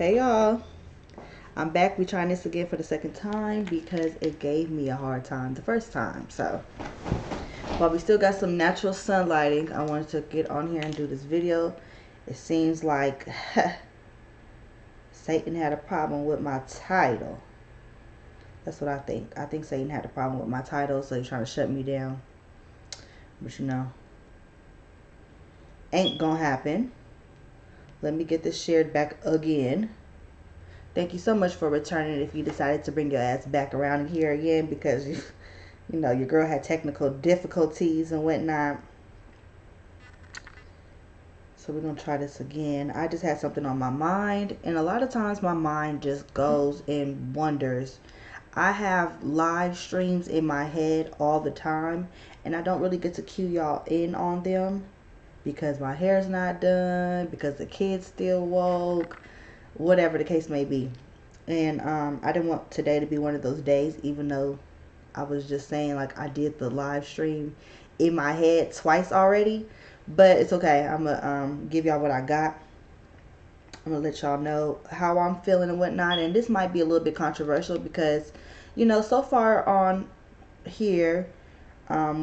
Hey y'all, I'm back. We trying this again for the second time because it gave me a hard time the first time. So while we still got some natural sunlighting, I wanted to get on here and do this video. It seems like Satan had a problem with my title. That's what I think. I think Satan had a problem with my title, so he's trying to shut me down. But you know, ain't gonna happen. Let me get this shared back again. Thank you so much for returning if you decided to bring your ass back around here again because you know your girl had technical difficulties and whatnot. So we're gonna try this again. I just had something on my mind, and a lot of times my mind just goes and wanders. I have live streams in my head all the time, and I don't really get to cue y'all in on them because my hair's not done, because the kids still woke, whatever the case may be. And I didn't want today to be one of those days, even though I was just saying like I did the live stream in my head twice already. But it's okay. I'm gonna give y'all what I got. I'm gonna let y'all know how I'm feeling and whatnot. And this might be a little bit controversial because, you know, so far on here,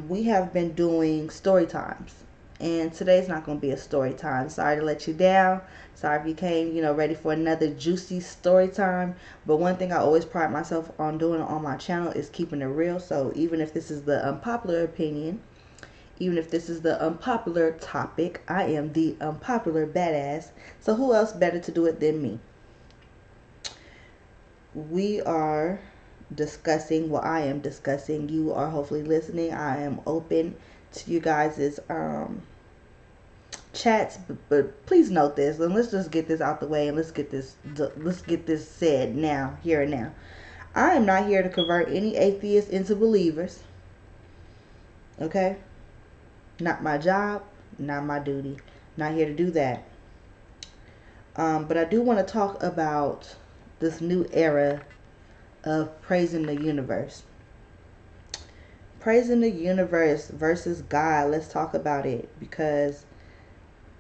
we have been doing story times, and today's not going to be a story time. Sorry to let you down. Sorry if you came, you know, ready for another juicy story time. But one thing I always pride myself on doing on my channel is keeping it real. So even if this is the unpopular opinion, even if this is the unpopular topic, I am the unpopular badass. So who else better to do it than me? We are discussing what I am discussing. You are hopefully listening. I am open to you guys' chats, but please note this, and let's just get this out the way, and let's get this said now, here and now. I am not here to convert any atheists into believers. Okay? Not my job, not my duty. Not here to do that. But I do want to talk about this new era of praising the universe. Praising the universe versus God. Let's talk about it because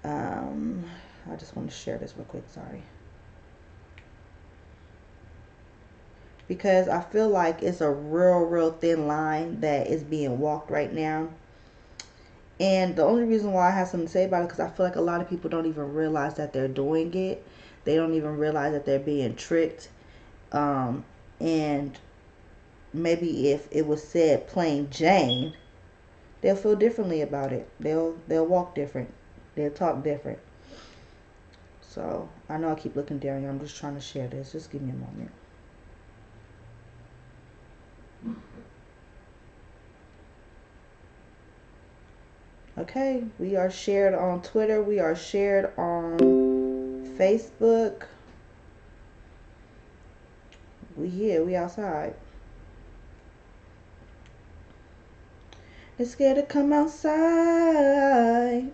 I just want to share this real quick. Sorry. Because I feel like it's a real thin line that is being walked right now. And the only reason why I have something to say about it because I feel like a lot of people don't even realize that they're doing it. They don't even realize that they're being tricked. And maybe if it was said plain Jane, they'll feel differently about it. They'll walk different. They'll talk different. So I know I keep looking down. I'm just trying to share this. Just give me a moment. Okay, we are shared on Twitter. We are shared on Facebook. We here. We outside. It's scared to come outside.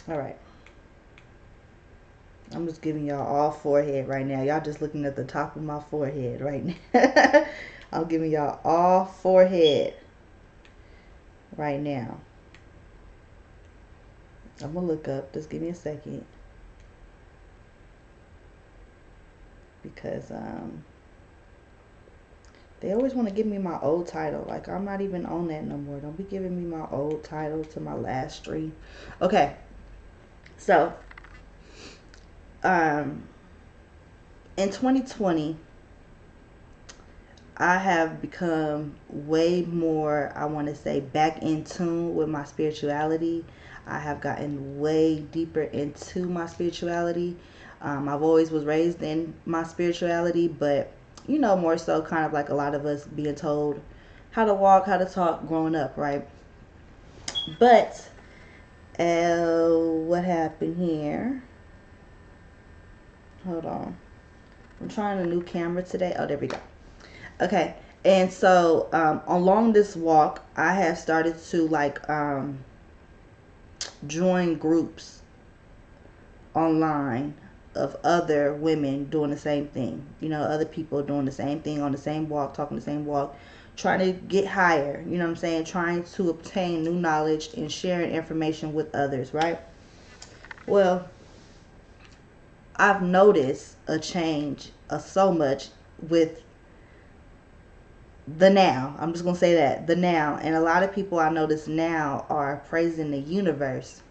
All right. I'm just giving y'all all forehead right now. Y'all just looking at the top of my forehead right now. I'm giving y'all all forehead right now. I'm going to look up. Just give me a second. Because they always want to give me my old title. Like, I'm not even on that no more. Don't be giving me my old title to my last stream. Okay. So, in 2020, I have become way more, I want to say, back in tune with my spirituality. I have gotten way deeper into my spirituality. I've always was raised in my spirituality, but, you know, more so kind of like a lot of us being told how to walk, how to talk growing up, right? But, what happened here? Hold on. I'm trying a new camera today. Oh, there we go. Okay. And so along this walk, I have started to like join groups online of other women doing the same thing. You know, other people doing the same thing on the same walk, talking the same walk, trying to get higher. You know what I'm saying? Trying to obtain new knowledge and sharing information with others, right? Well, I've noticed a change so much with the now. I'm just going to say that, the now. And a lot of people I notice now are praising the universe.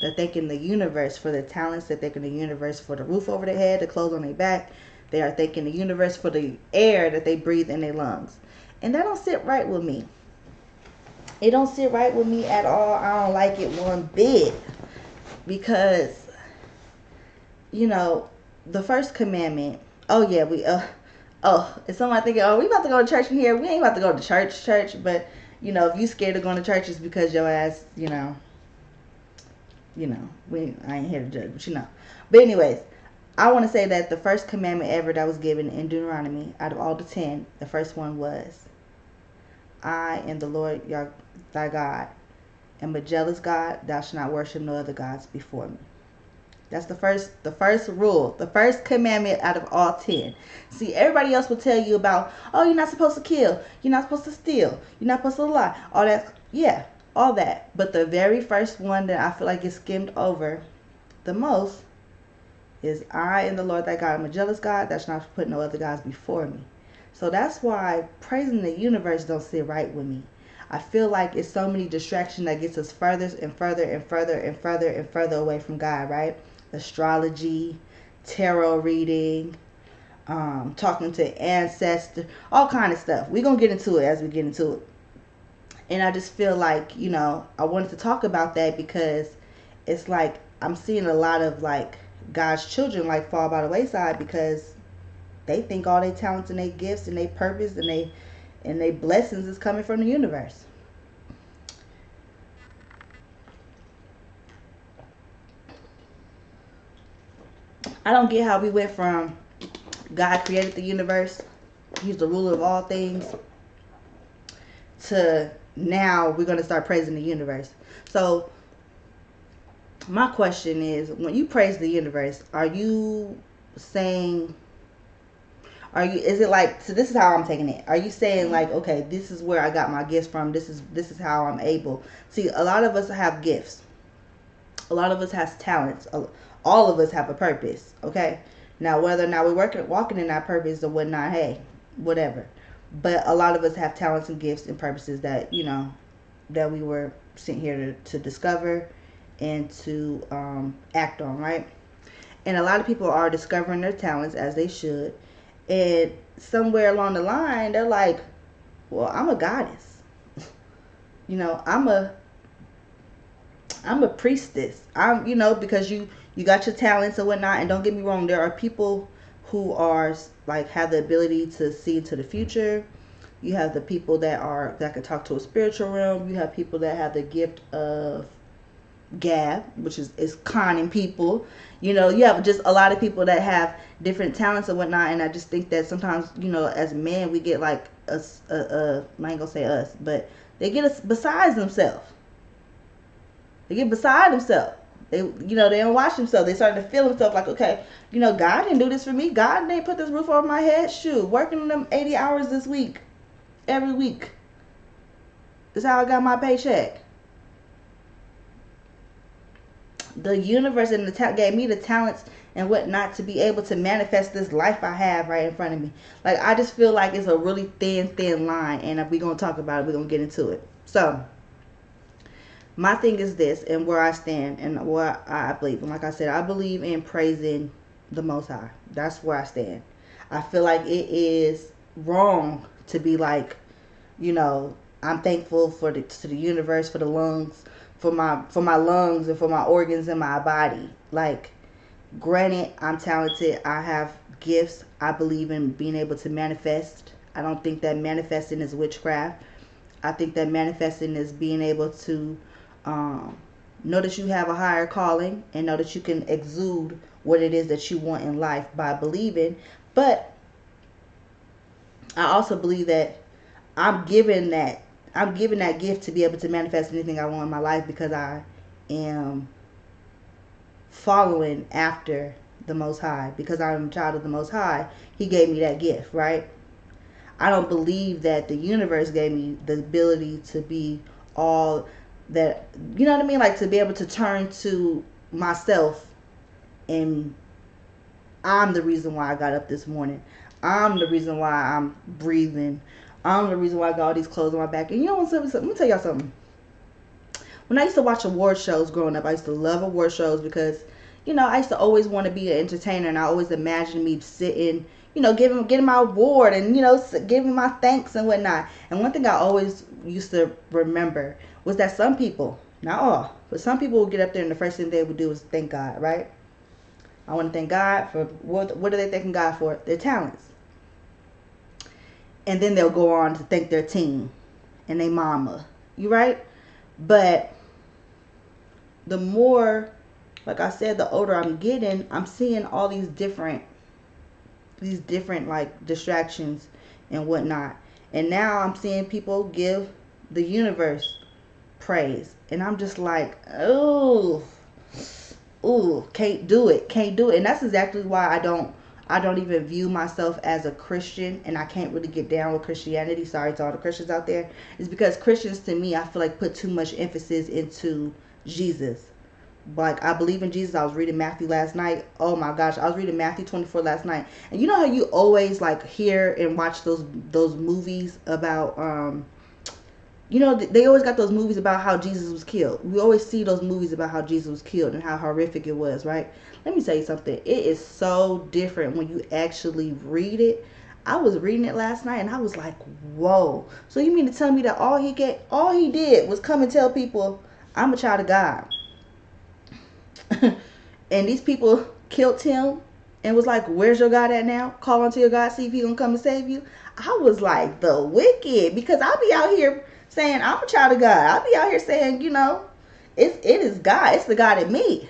They're thanking the universe for the talents. They're thanking the universe for the roof over their head, the clothes on their back. They are thanking the universe for the air that they breathe in their lungs. And that don't sit right with me. It don't sit right with me at all. I don't like it one bit. Because, you know, the first commandment, oh yeah, is somebody thinking, oh, we about to go to church in here? We ain't about to go to church, but, you know, if you scared of going to church, it's because your ass, I ain't here to judge, but you know. But anyways, I want to say that the first commandment ever that was given in Deuteronomy, out of all the 10, the first one was, I am the Lord your thy God, am a jealous God, thou shalt not worship no other gods before me. That's the first rule, the first commandment out of all 10. See, everybody else will tell you about, oh, you're not supposed to kill, you're not supposed to steal, you're not supposed to lie, all that. Yeah, all that. But the very first one that I feel like is skimmed over the most is, I am the Lord thy God, I'm a jealous God, thou shalt not put no other gods before me. So that's why praising the universe don't sit right with me. I feel like it's so many distractions that gets us further and further and further and further and further away from God, right? Astrology, tarot reading, talking to ancestors, all kind of stuff. We're going to get into it as we get into it. And I just feel like, I wanted to talk about that because it's like I'm seeing a lot of like God's children like fall by the wayside because they think all their talents and their gifts and their purpose and their blessings is coming from the universe. I don't get how we went from God created the universe, he's the ruler of all things, to now we're going to start praising the universe. So my question is, when you praise the universe, are you saying, is it like, so this is how I'm taking it. Are you saying like, okay, this is where I got my gifts from. This is how I'm able. See, a lot of us have gifts. A lot of us has talents. All of us have a purpose. Okay. Now, whether or not we're walking in that purpose or whatnot, hey, whatever. But a lot of us have talents and gifts and purposes that, that we were sent here to discover and to act on, right? And a lot of people are discovering their talents, as they should. And somewhere along the line, they're like, well, I'm a goddess. I'm a priestess. Because you got your talents and whatnot. And don't get me wrong, there are people who are like have the ability to see into the future. You have the people that can talk to a spiritual realm. You have people that have the gift of gab, which is conning people. You have just a lot of people that have different talents and whatnot. And I just think that sometimes, as men, we get like I ain't gonna say us, but they get us besides themselves. They get beside themselves. They don't watch themselves. They start to feel themselves like, okay, God didn't do this for me. God didn't put this roof over my head. Shoot, working them 80 hours this week, every week. That's how I got my paycheck. The universe and gave me the talents and whatnot to be able to manifest this life I have right in front of me. Like, I just feel like it's a really thin line, and if we're going to talk about it, we're going to get into it. So, my thing is this, and where I stand, and what I believe. And like I said, I believe in praising the Most High. That's where I stand. I feel like it is wrong to be like, I'm thankful to the universe for the lungs, for my lungs and for my organs in my body. Like, granted, I'm talented. I have gifts. I believe in being able to manifest. I don't think that manifesting is witchcraft. I think that manifesting is being able to know that you have a higher calling and know that you can exude what it is that you want in life by believing. But I also believe that I'm given that gift to be able to manifest anything I want in my life because I am following after the Most High. Because I'm a child of the Most High, He gave me that gift, right? I don't believe that the universe gave me the ability to be all that, you know what I mean? Like, to be able to turn to myself and I'm the reason why I got up this morning. I'm the reason why I'm breathing. I'm the reason why I got all these clothes on my back. And you know what? Let me tell y'all something. When I used to watch award shows growing up, I used to love award shows because, I used to always want to be an entertainer, and I always imagined me sitting, getting my award and, giving my thanks and whatnot. And one thing I always used to remember was that some people, not all, but some people would get up there and the first thing they would do is thank God, right? I want to thank God for, what are they thanking God for? Their talents. And then they'll go on to thank their team and their mama. You right? But the more, like I said, the older I'm getting, I'm seeing all these different like distractions and whatnot. And now I'm seeing people give the universe praise. And I'm just like, oh, can't do it. And that's exactly why I don't even view myself as a Christian, and I can't really get down with Christianity. Sorry to all the Christians out there. It's because Christians, to me, I feel like put too much emphasis into Jesus. Like, I believe in Jesus. I was reading Matthew last night. Oh my gosh, I was reading Matthew 24 last night. And you know how you always like hear and watch those movies about they always got those movies about how Jesus was killed. We always see those movies about how Jesus was killed and how horrific it was, right? Let me tell you something. It is so different when you actually read it. I was reading it last night and I was like, whoa. So you mean to tell me that all he did was come and tell people, I'm a child of God. And these people killed him and was like, where's your God at now? Call unto your God, see if he gonna come and save you. I was like, the wicked, because I'll be out here saying I'm a child of God. I'll be out here saying, it is God. It's the God in me.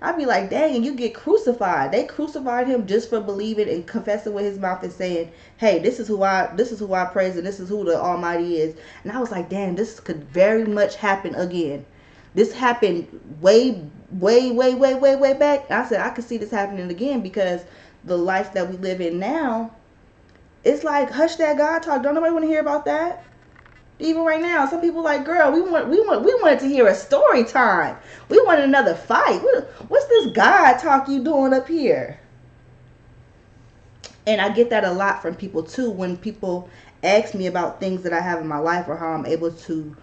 I'd be like, dang, and you get crucified. They crucified him just for believing and confessing with his mouth and saying, hey, this is who I praise, and this is who the Almighty is. And I was like, damn, this could very much happen again. This happened way back. I said I could see this happening again because the life that we live in now, it's like, hush that God talk. Don't nobody want to hear about that. Even right now, some people like, girl, we wanted to hear a story time. We wanted another fight. What's this God talk you doing up here? And I get that a lot from people too, when people ask me about things that I have in my life or how I'm able to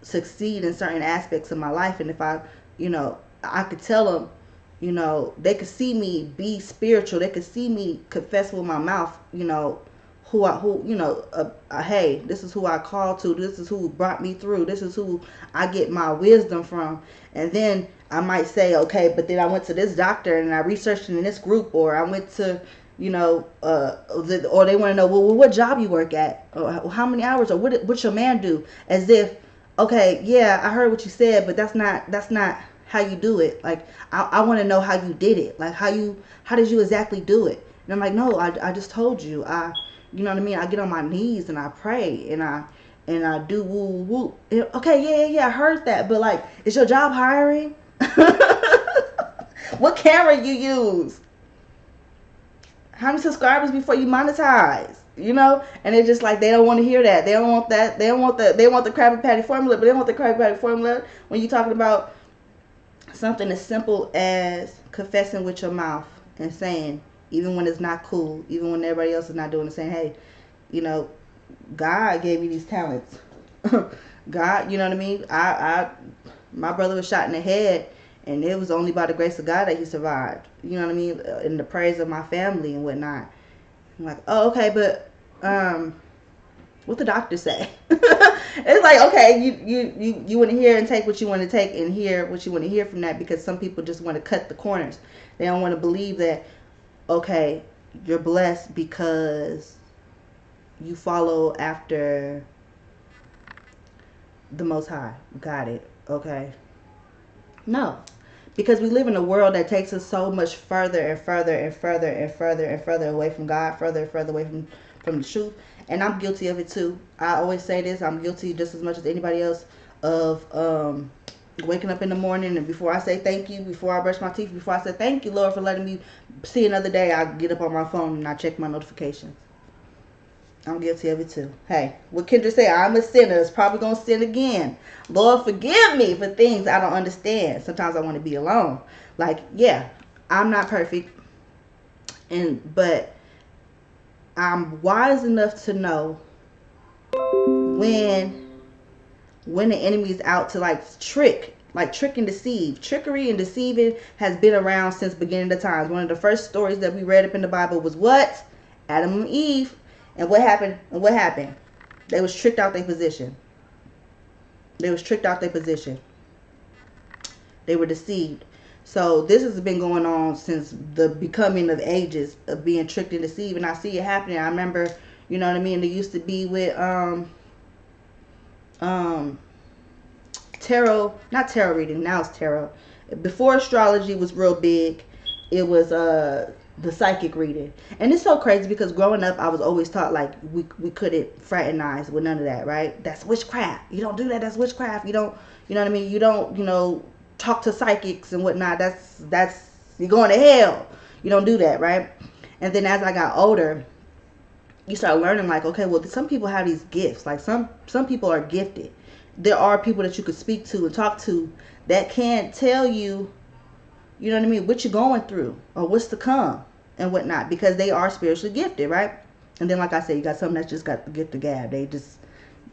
succeed in certain aspects of my life. And if I could tell them, they could see me be spiritual. They could see me confess with my mouth, hey, this is who I call to. This is who brought me through. This is who I get my wisdom from. And then I might say, okay, but then I went to this doctor and I researched in this group, or I went to, or they want to know, well, what job you work at, or how many hours, or what your man do, as if, okay, yeah, I heard what you said, but that's not how you do it. Like, I want to know how you did it. Like, how did you exactly do it? And I'm like, no, I just told you. You know what I mean? I get on my knees and I pray and I do woo woo. Okay, yeah, I heard that. But like, is your job hiring? What camera you use? How many subscribers before you monetize? And it's just like, they don't want to hear that. They don't want that. They want the Krabby Patty formula, but they want the Krabby Patty formula when you're talking about something as simple as confessing with your mouth and saying, even when it's not cool, even when everybody else is not doing it, saying, hey, God gave me these talents. God, you know what I mean? My brother was shot in the head, and it was only by the grace of God that he survived. You know what I mean? In the praise of my family and whatnot. I'm like, oh, okay, but what the doctor say? It's like, okay, you want to hear and take what you want to take and hear what you want to hear from that, because some people just want to cut the corners. They don't want to believe that, okay, you're blessed because you follow after the Most High. Got it. Okay. No. Because we live in a world that takes us so much further and further and further and further and further away from God, further and further away from the truth. And I'm guilty of it too. I always say this, I'm guilty just as much as anybody else of Waking up in the morning, and before I say thank you, before I brush my teeth, before I say thank you, Lord, for letting me see another day, I get up on my phone and I check my notifications. I'm guilty of it too. Hey, what Kendra said, I'm a sinner. It's probably going to sin again. Lord, forgive me for things I don't understand. Sometimes I want to be alone. Like, yeah, I'm not perfect, but I'm wise enough to know when the enemy is out to trick and deceive. Trickery and deceiving has been around since beginning of times. One of the first stories that we read up in the Bible was what? Adam and Eve. And what happened? They was tricked out their position. They were deceived. So this has been going on since the becoming of ages of being tricked and deceived. And I see it happening. I remember, you know what I mean? It used to be with tarot, not tarot reading, now it's tarot. Before astrology was real big, it was the psychic reading. And it's so crazy because growing up I was always taught like we couldn't fraternize with none of that, right? That's witchcraft. You don't do that, that's witchcraft. You don't, you know what I mean? You don't, talk to psychics and whatnot. That's you're going to hell. You don't do that, right? And then as I got older, you start learning like, okay, well, some people have these gifts. Like some people are gifted. There are people that you could speak to and talk to that can tell you, you know what I mean, what you're going through or what's to come and whatnot, because they are spiritually gifted, right? And then, like I said, you got some that just got the gift of gab. They just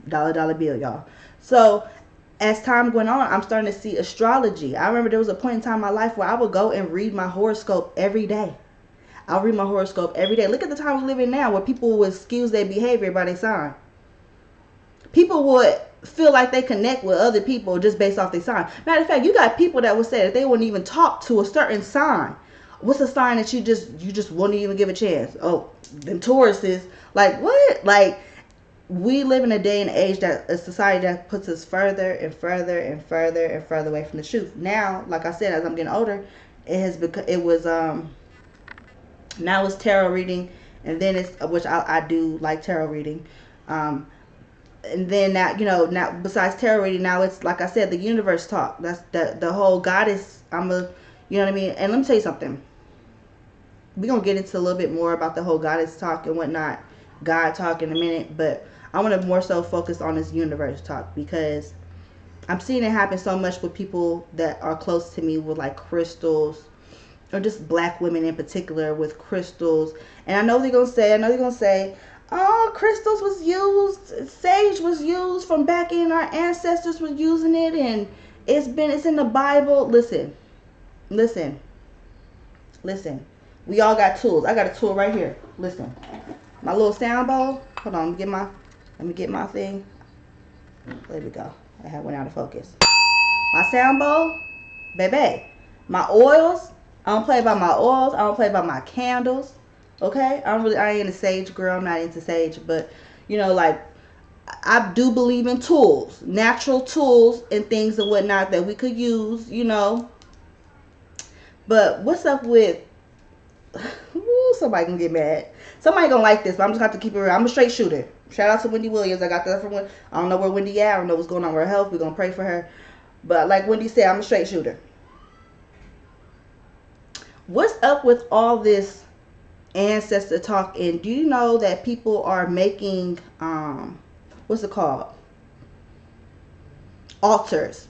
dollar bill, y'all. So as time went on, I'm starting to see astrology. I remember there was a point in time in my life where I would go and read my horoscope every day. I'll read my horoscope every day. Look at the time we live in now where people would excuse their behavior by their sign. People would feel like they connect with other people just based off their sign. Matter of fact, you got people that would say that they wouldn't even talk to a certain sign. What's a sign that you just wouldn't even give a chance? Oh, them Tauruses. Like, what? Like, we live in a day and age that a society that puts us further and further and further and further away from the truth. Now, like I said, as I'm getting older, now it's tarot reading, and then it's, which I do like tarot reading, and then now besides tarot reading, now it's like I said, the universe talk. That's the whole goddess. You know what I mean. And let me tell you something. We're gonna get into a little bit more about the whole goddess talk and whatnot, God talk in a minute, but I want to more so focus on this universe talk because I'm seeing it happen so much with people that are close to me with like crystals, or just black women in particular with crystals. And I know they're gonna say, oh, crystals was used, sage was used from back in, our ancestors were using it, and it's in the Bible. Listen. We all got tools. I got a tool right here. Listen, my little sound bowl. Hold on, let me get my thing. There we go. I went out of focus. My sound bowl, baby. My oils. I don't play about my oils. I don't play about my candles. Okay? I ain't a sage girl. I'm not into sage, but like, I do believe in tools, natural tools and things and whatnot that we could use, But what's up with, somebody can get mad. Somebody gonna like this, but I'm just gonna have to keep it real. I'm a straight shooter. Shout out to Wendy Williams. I got that from I don't know where Wendy at. I don't know what's going on with her health. We're gonna pray for her. But like Wendy said, I'm a straight shooter. What's up with all this ancestor talk? And do you know that people are making what's it called, altars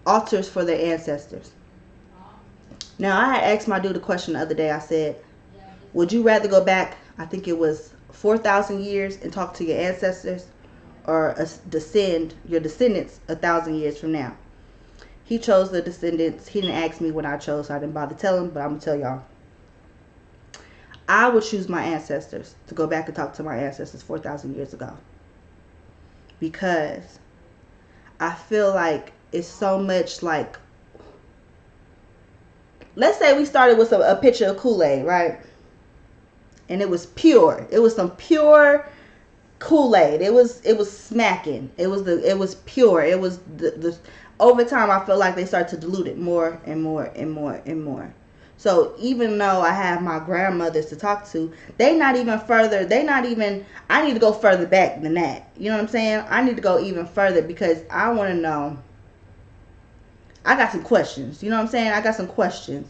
for their ancestors? Now, I had asked my dude a question the other day. I said, would you rather go back, I think it was 4,000 years, and talk to your ancestors, or your descendants 1,000 years from now? He chose the descendants. He didn't ask me what I chose, so I didn't bother telling him, but I'm going to tell y'all. I would choose my ancestors, to go back and talk to my ancestors 4,000 years ago. Because I feel like it's so much like, let's say we started with a pitcher of Kool-Aid, right? And it was pure. It was some pure Kool-Aid. It was smacking. It was pure. It was the over time I feel like they start to dilute it more and more and more and more. So even though I have my grandmothers to talk to, I need to go further back than that. You know what I'm saying? I need to go even further because I want to know I got some questions. You know what I'm saying? I got some questions.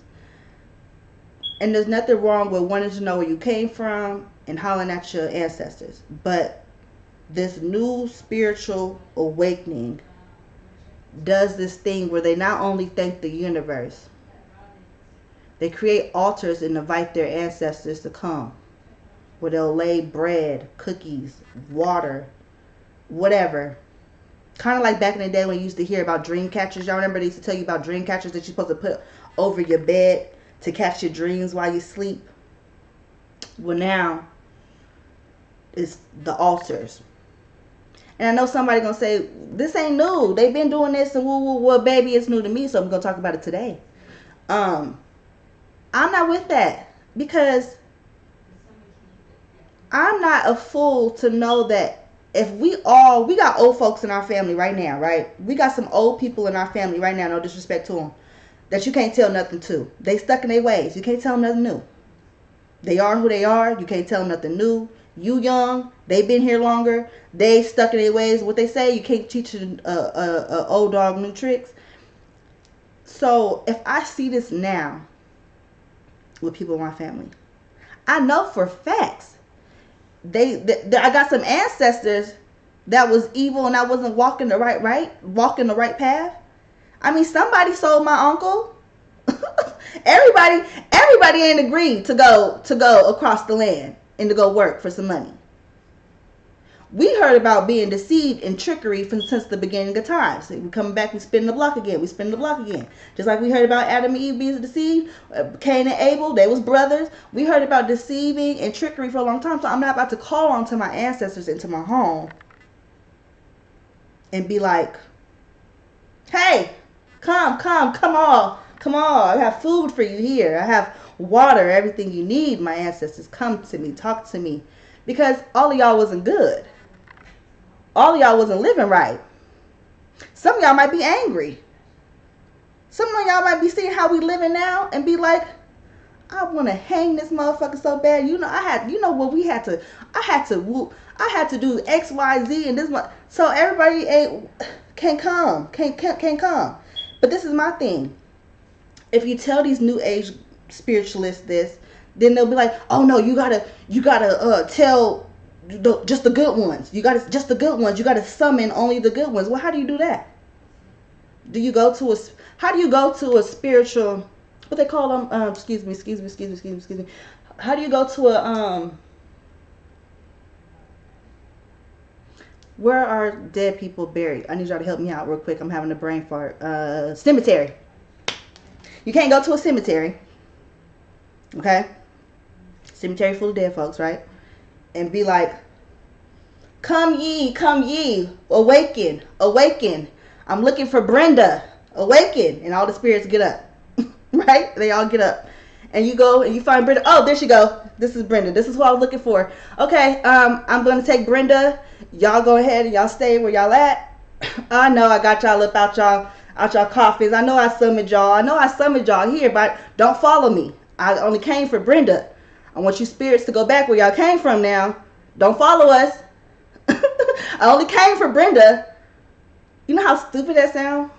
And there's nothing wrong with wanting to know where you came from and hollering at your ancestors. But this new spiritual awakening does this thing where they not only thank the universe, they create altars and invite their ancestors to come, where they'll lay bread, cookies, water, whatever. Kind of like back in the day when you used to hear about dream catchers. Y'all remember they used to tell you about dream catchers that you're supposed to put over your bed to catch your dreams while you sleep? Well, now it's the altars. And I know somebody gonna say, this ain't new. They've been doing this and woo woo. Well, baby, it's new to me, so I'm gonna talk about it today. I'm not with that, because I'm not a fool to know that if we got old folks in our family right now, right? We got some old people in our family right now, no disrespect to them, that you can't tell nothing to. They stuck in their ways. You can't tell them nothing new. They are who they are. You can't tell them nothing new. You young, they been here longer. They stuck in their ways. What they say, you can't teach a old dog new tricks. So if I see this now with people in my family, I know for facts they I got some ancestors that was evil and I wasn't walking the walking the right path. I mean, somebody sold my uncle. everybody ain't agreed to go across the land and to go work for some money. We heard about being deceived and trickery since the beginning of time. So we coming back, we spin the block again. Just like we heard about Adam and Eve being deceived, Cain and Abel, they was brothers. We heard about deceiving and trickery for a long time. So I'm not about to call on to my ancestors into my home and be like, hey, come on. I have food for you here. I have water, everything you need. My ancestors, come to me, talk to me. Because all of y'all wasn't good. All of y'all wasn't living right. Some of y'all might be angry. Some of y'all might be seeing how we living now and be like, I want to hang this motherfucker so bad. You know, I had to do X, Y, Z and this much. So everybody can't come. But this is my thing. If you tell these new age spiritualists this, then they'll be like, oh no, you gotta tell just the good ones. You gotta summon only the good ones. Well, how do you do that? How do you go to a spiritual, what they call them? Excuse me. How do you go to a where are dead people buried? I need y'all to help me out real quick. I'm having a brain fart. Cemetery. You can't go to a cemetery. Okay? Cemetery full of dead folks, right? And be like, come ye, awaken. I'm looking for Brenda, awaken. And all the spirits get up, right? They all get up. And you go and you find Brenda. Oh, there she go. This is Brenda. This is who I was looking for. Okay, I'm going to take Brenda. Y'all go ahead and y'all stay where y'all at. I know I got y'all up out y'all coffins. I know I summoned y'all here, but don't follow me. I only came for Brenda. I want you spirits to go back where y'all came from now. Don't follow us. I only came for Brenda. You know how stupid that sounds?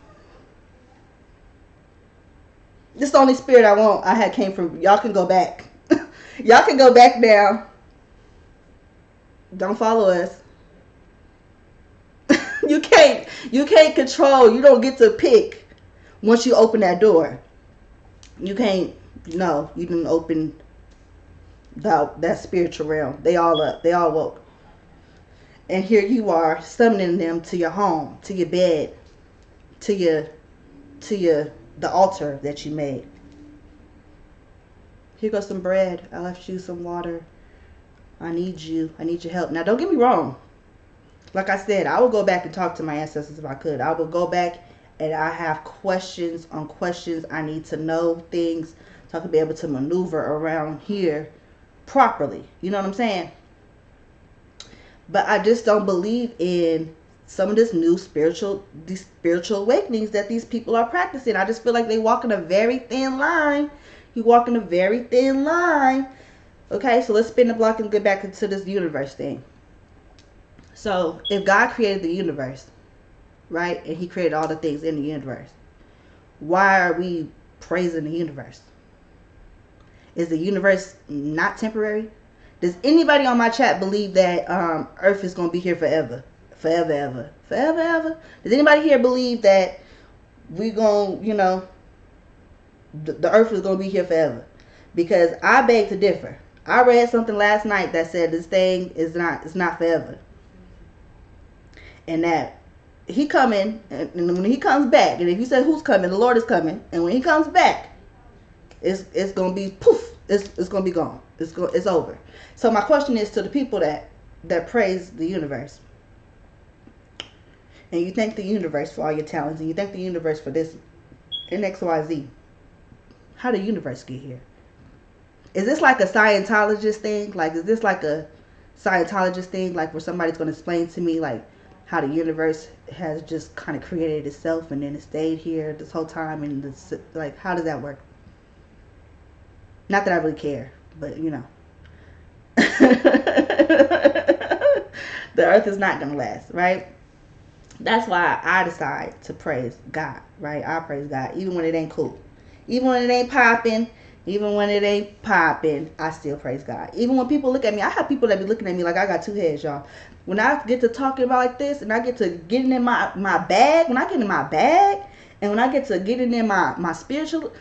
This is the only spirit I want. I had came from. Y'all can go back. Y'all can go back now. Don't follow us. You can't control. You don't get to pick once you open that door. You can't. No, you didn't open that spiritual realm. They all up. They all woke. And here you are summoning them to your home, to your bed, to the altar that you made. Here goes some bread. I left you some water. I need you. I need your help. Now, don't get me wrong. Like I said, I would go back and talk to my ancestors if I could. I would go back and I have questions on questions. I need to know things so I can be able to maneuver around here properly. You know what I'm saying? But I just don't believe in some of this new spiritual awakenings that these people are practicing. I just feel like they walk in a very thin line. You walk in a very thin line. Okay, so let's spin the block and get back into this universe thing. So if God created the universe, right, and he created all the things in the universe, why are we praising the universe? Is the universe not temporary? Does anybody on my chat believe that Earth is going to be here forever? Forever, ever. Forever, ever? Does anybody here believe that we going to, the Earth is going to be here forever? Because I beg to differ. I read something last night that said this thing is not, it's not forever. And that he coming, and when he comes back, and if you say who's coming, the Lord is coming, and when he comes back, it's gonna be poof, it's gonna be gone, it's over. So my question is to the people that praise the universe, and you thank the universe for all your talents, and you thank the universe for this and XYZ. How did the universe get here? Is this like a Scientologist thing? Like, is this like a Scientologist thing, like where somebody's gonna explain to me like how the universe has just kind of created itself and then it stayed here this whole time, and this, like, how does that work? Not that I really care, but the earth is not gonna last, right? That's why I decide to praise God, right? I praise God even when it ain't cool, even when it ain't popping. Even when it ain't popping, I still praise God. Even when people look at me, I have people that be looking at me like I got two heads, y'all. When I get to talking about like this, and I get to getting in my bag, when I get in my bag, and when I get to getting in my spiritual,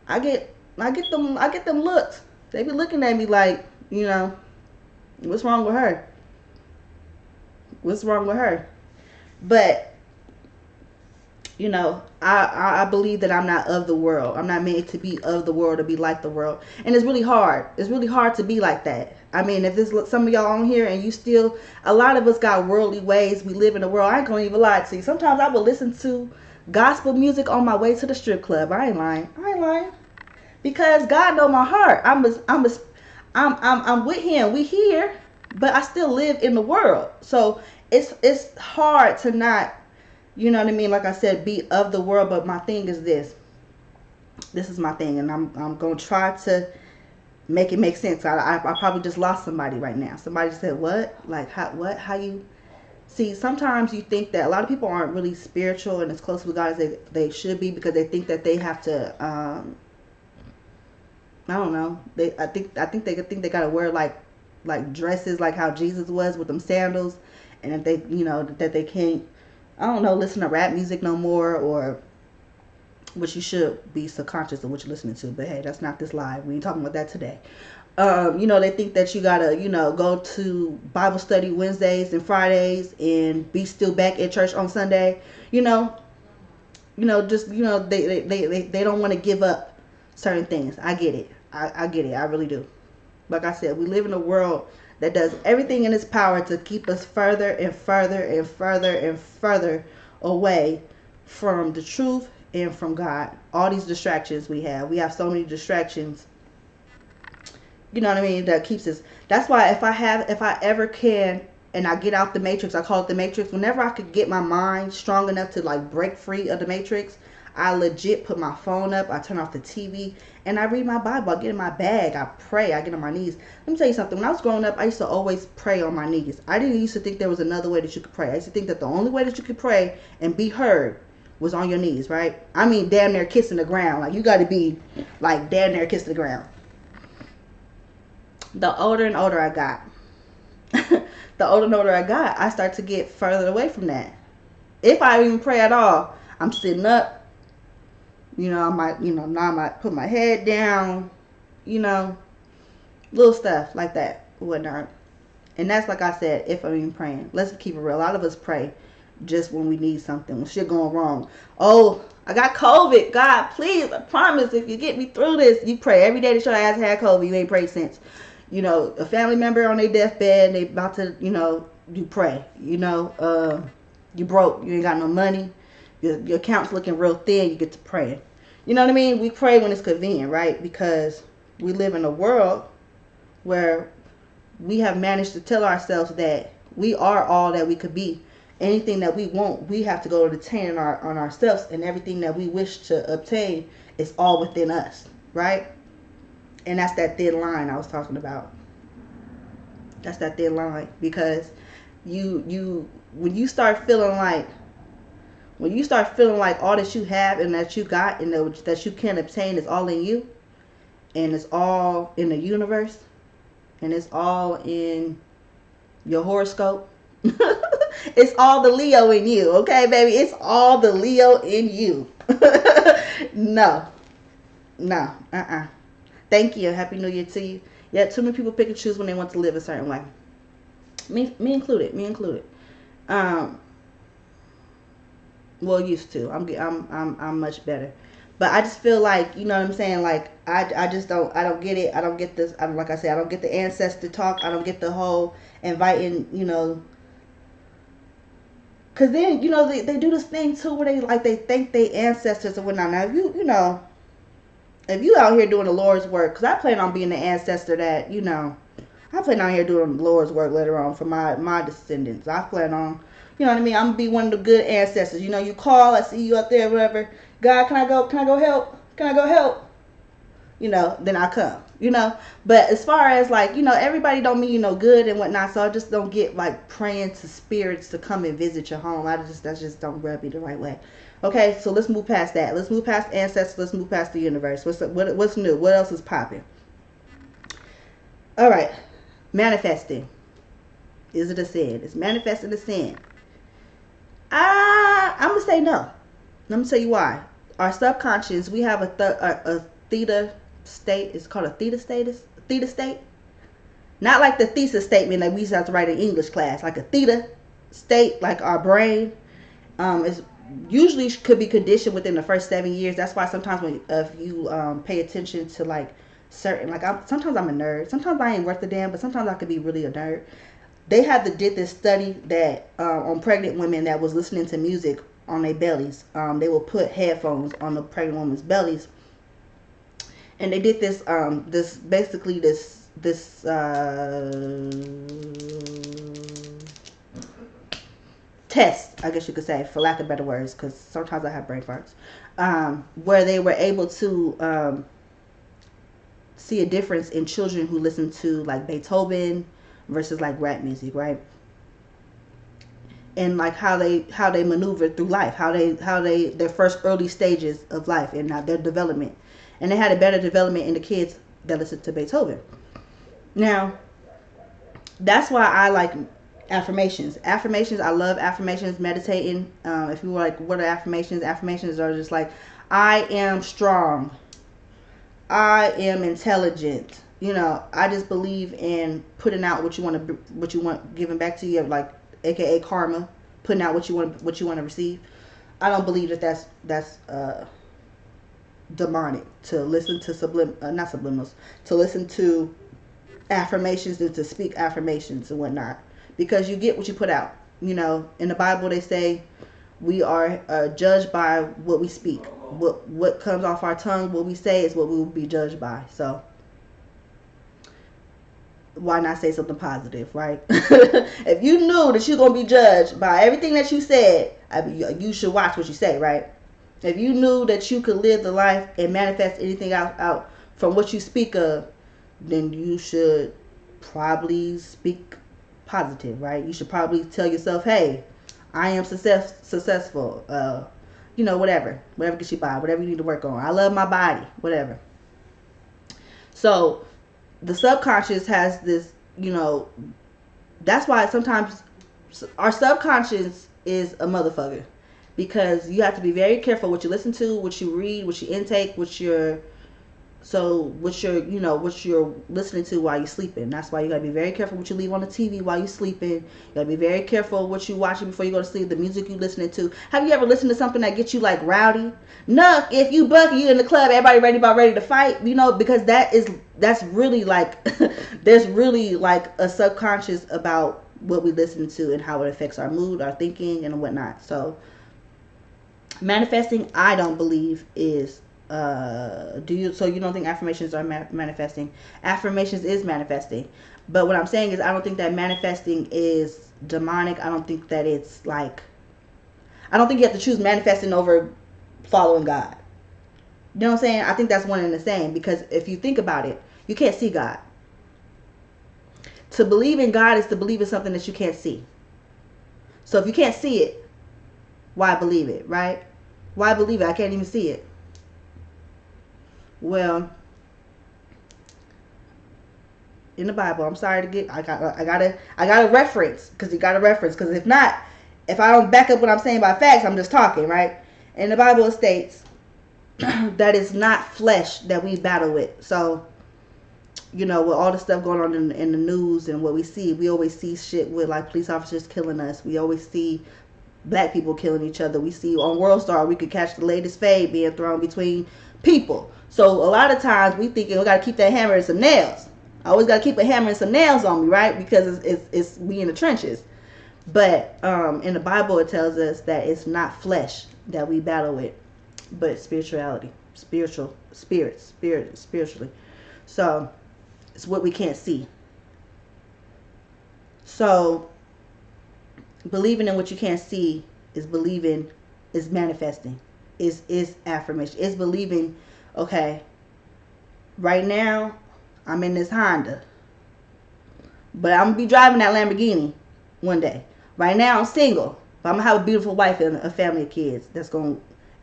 I get them looks. They be looking at me like, what's wrong with her? What's wrong with her? But I believe that I'm not of the world. I'm not made to be of the world, to be like the world. And it's really hard. It's really hard to be like that. I mean, if this some of y'all on here and you still, a lot of us got worldly ways. We live in the world. I ain't gonna even lie to you. Sometimes I will listen to gospel music on my way to the strip club. I ain't lying. Because God know my heart. I'm with Him. We here, but I still live in the world. So it's hard to not, you know what I mean? Like I said, be of the world. But my thing is this. This is my thing, and I'm gonna try to make it make sense. I probably just lost somebody right now. Somebody said, "What? Like how? What? How you?" See, sometimes you think that a lot of people aren't really spiritual and as close with God as they should be because they think that they have to. I don't know. I think they gotta wear like dresses like how Jesus was with them sandals, and if they that they can't. I don't know, listen to rap music no more, or which you should be subconscious of what you're listening to. But hey, that's not this live. We ain't talking about that today. They think that you gotta, go to Bible study Wednesdays and Fridays and be still back at church on Sunday. They don't want to give up certain things. I get it. I get it. I really do. Like I said, we live in a world that does everything in its power to keep us further and further and further and further away from the truth and from God. All these distractions we have so many distractions. You know what I mean? That keeps us. That's why if I ever can, and I get out the matrix, I call it the matrix. Whenever I could get my mind strong enough to like break free of the matrix, I legit put my phone up, I turn off the TV, and I read my Bible. I get in my bag, I pray, I get on my knees. Let me tell you something. When I was growing up, I used to always pray on my knees. I didn't used to think there was another way that you could pray. I used to think that the only way that you could pray and be heard was on your knees, right? I mean, damn near kissing the ground. Like, you got to be, like, damn near kissing the ground. The older and older I got, I start to get further away from that. If I even pray at all, I'm sitting up. I might, now I might put my head down, little stuff like that, whatnot. And that's like I said, if I'm even praying. Let's keep it real. A lot of us pray just when we need something, when shit going wrong. Oh, I got COVID. God, please, I promise, if you get me through this, you pray. Every day that your ass had COVID, you ain't prayed since. A family member on their deathbed, they about to, you pray. You broke, you ain't got no money. Your account's looking real thin, you get to praying. You know what I mean? We pray when it's convenient, right? Because we live in a world where we have managed to tell ourselves that we are all that we could be. Anything that we want, we have to go to obtain on ourselves, and everything that we wish to obtain is all within us, right? And that's that thin line I was talking about. That's that thin line, because when you start feeling like, When you start feeling like all that you have and that you got and that you can obtain is all in you, and it's all in the universe, and it's all in your horoscope. It's all the Leo in you, okay, baby? It's all the Leo in you. No, no, Thank you. Happy New Year to you. Yeah, too many people pick and choose when they want to live a certain way. Me included. Me included. Um, well, used to. I'm much better. But I just feel like, you know what I'm saying? Like, I just don't get it. I don't get this. Like I said, I don't get the ancestor talk. I don't get the whole inviting, because then, they do this thing too where they thank their ancestors and whatnot. Now, if you out here doing the Lord's work, because I plan on being the ancestor that, I plan on here doing the Lord's work later on for my descendants. I plan on, you know what I mean? I'm going to be one of the good ancestors. You call, I see you up there, whatever. God, can I go help? Can I go help? Then I come, But as far as like, everybody don't mean good and whatnot. So I just don't get like praying to spirits to come and visit your home. That just don't rub me the right way. Okay, so let's move past that. Let's move past ancestors. Let's move past the universe. What's new? What else is popping? All right, manifesting. Is it a sin? Is manifesting a sin? I'm gonna say no. Let me tell you why. Our subconscious, we have a theta state. It's called a theta state. Not like the thesis statement that we used to have to write in English class. Like a theta state, like our brain is usually could be conditioned within the first 7 years. That's why sometimes if you pay attention to like certain, like sometimes I'm a nerd. Sometimes I ain't worth a damn, but sometimes I could be really a nerd. They did this study that on pregnant women that was listening to music on their bellies. They will put headphones on the pregnant women's bellies, and they did this test, I guess you could say, for lack of better words, because sometimes I have brain farts, where they were able to see a difference in children who listen to like Beethoven versus like rap music, right? And like how they maneuver through life, how they their first early stages of life and their development, and they had a better development in the kids that listened to Beethoven. Now, that's why I like affirmations. I love affirmations. Meditating. If you were like, what are affirmations? Affirmations are just like, I am strong. I am intelligent. I just believe in putting out what you want given back to you, like AKA karma, putting out what you want to receive. I don't believe that that's demonic to listen to not subliminals, to listen to affirmations and to speak affirmations and whatnot, because you get what you put out. In the Bible they say we are judged by what we speak. What comes off our tongue, what we say, is what we will be judged by. So why not say something positive, right? If you knew that you're going to be judged by everything that you said, you should watch what you say, right? If you knew that you could live the life and manifest anything out from what you speak of, then you should probably speak positive, right? You should probably tell yourself, hey, I am successful, whatever gets you by, whatever you need to work on. I love my body, whatever. So the subconscious has this, that's why sometimes our subconscious is a motherfucker, because you have to be very careful what you listen to, what you read, what you intake, what you're listening to while you're sleeping. That's why you gotta be very careful what you leave on the TV while you're sleeping. You gotta be very careful what you watching before you go to sleep, the music you listening to. Have you ever listened to something that gets you like rowdy? No, if you buck, you in the club, everybody ready to fight, because that's really like there's really like a subconscious about what we listen to and how it affects our mood, our thinking, and whatnot. So manifesting, I don't believe is so you don't think affirmations are manifesting? Affirmations is manifesting, but what I'm saying is I don't think that manifesting is demonic. I don't think that it's like, I don't think you have to choose manifesting over following God. You know what I'm saying? I think that's one and the same, because if you think about it, you can't see God. To believe in God is to believe in something that you can't see. So if you can't see it, Why believe it, right? Why believe it? I can't even see it. Well, in the Bible, I'm sorry to get, I got a reference, because you got a reference, because if not, if I don't back up what I'm saying by facts, I'm just talking, right? And the Bible states that it's not flesh that we battle with. So, you know, with all the stuff going on in the news and what we see, we always see shit with like police officers killing us. We always see black people killing each other. We see on World Star, we could catch the latest fade being thrown between people. So a lot of times we think we got to keep that hammer and some nails. I always got to keep a hammer and some nails on me, right? Because it's we in the trenches. But in the Bible, it tells us that it's not flesh that we battle with, but spirituality, spiritually. So it's what we can't see. So believing in what you can't see is believing, is manifesting, is affirmation. It's believing, okay, right now I'm in this Honda, but I'm gonna be driving that Lamborghini one day. Right now I'm single, but I'm gonna have a beautiful wife and a family of kids that's gonna,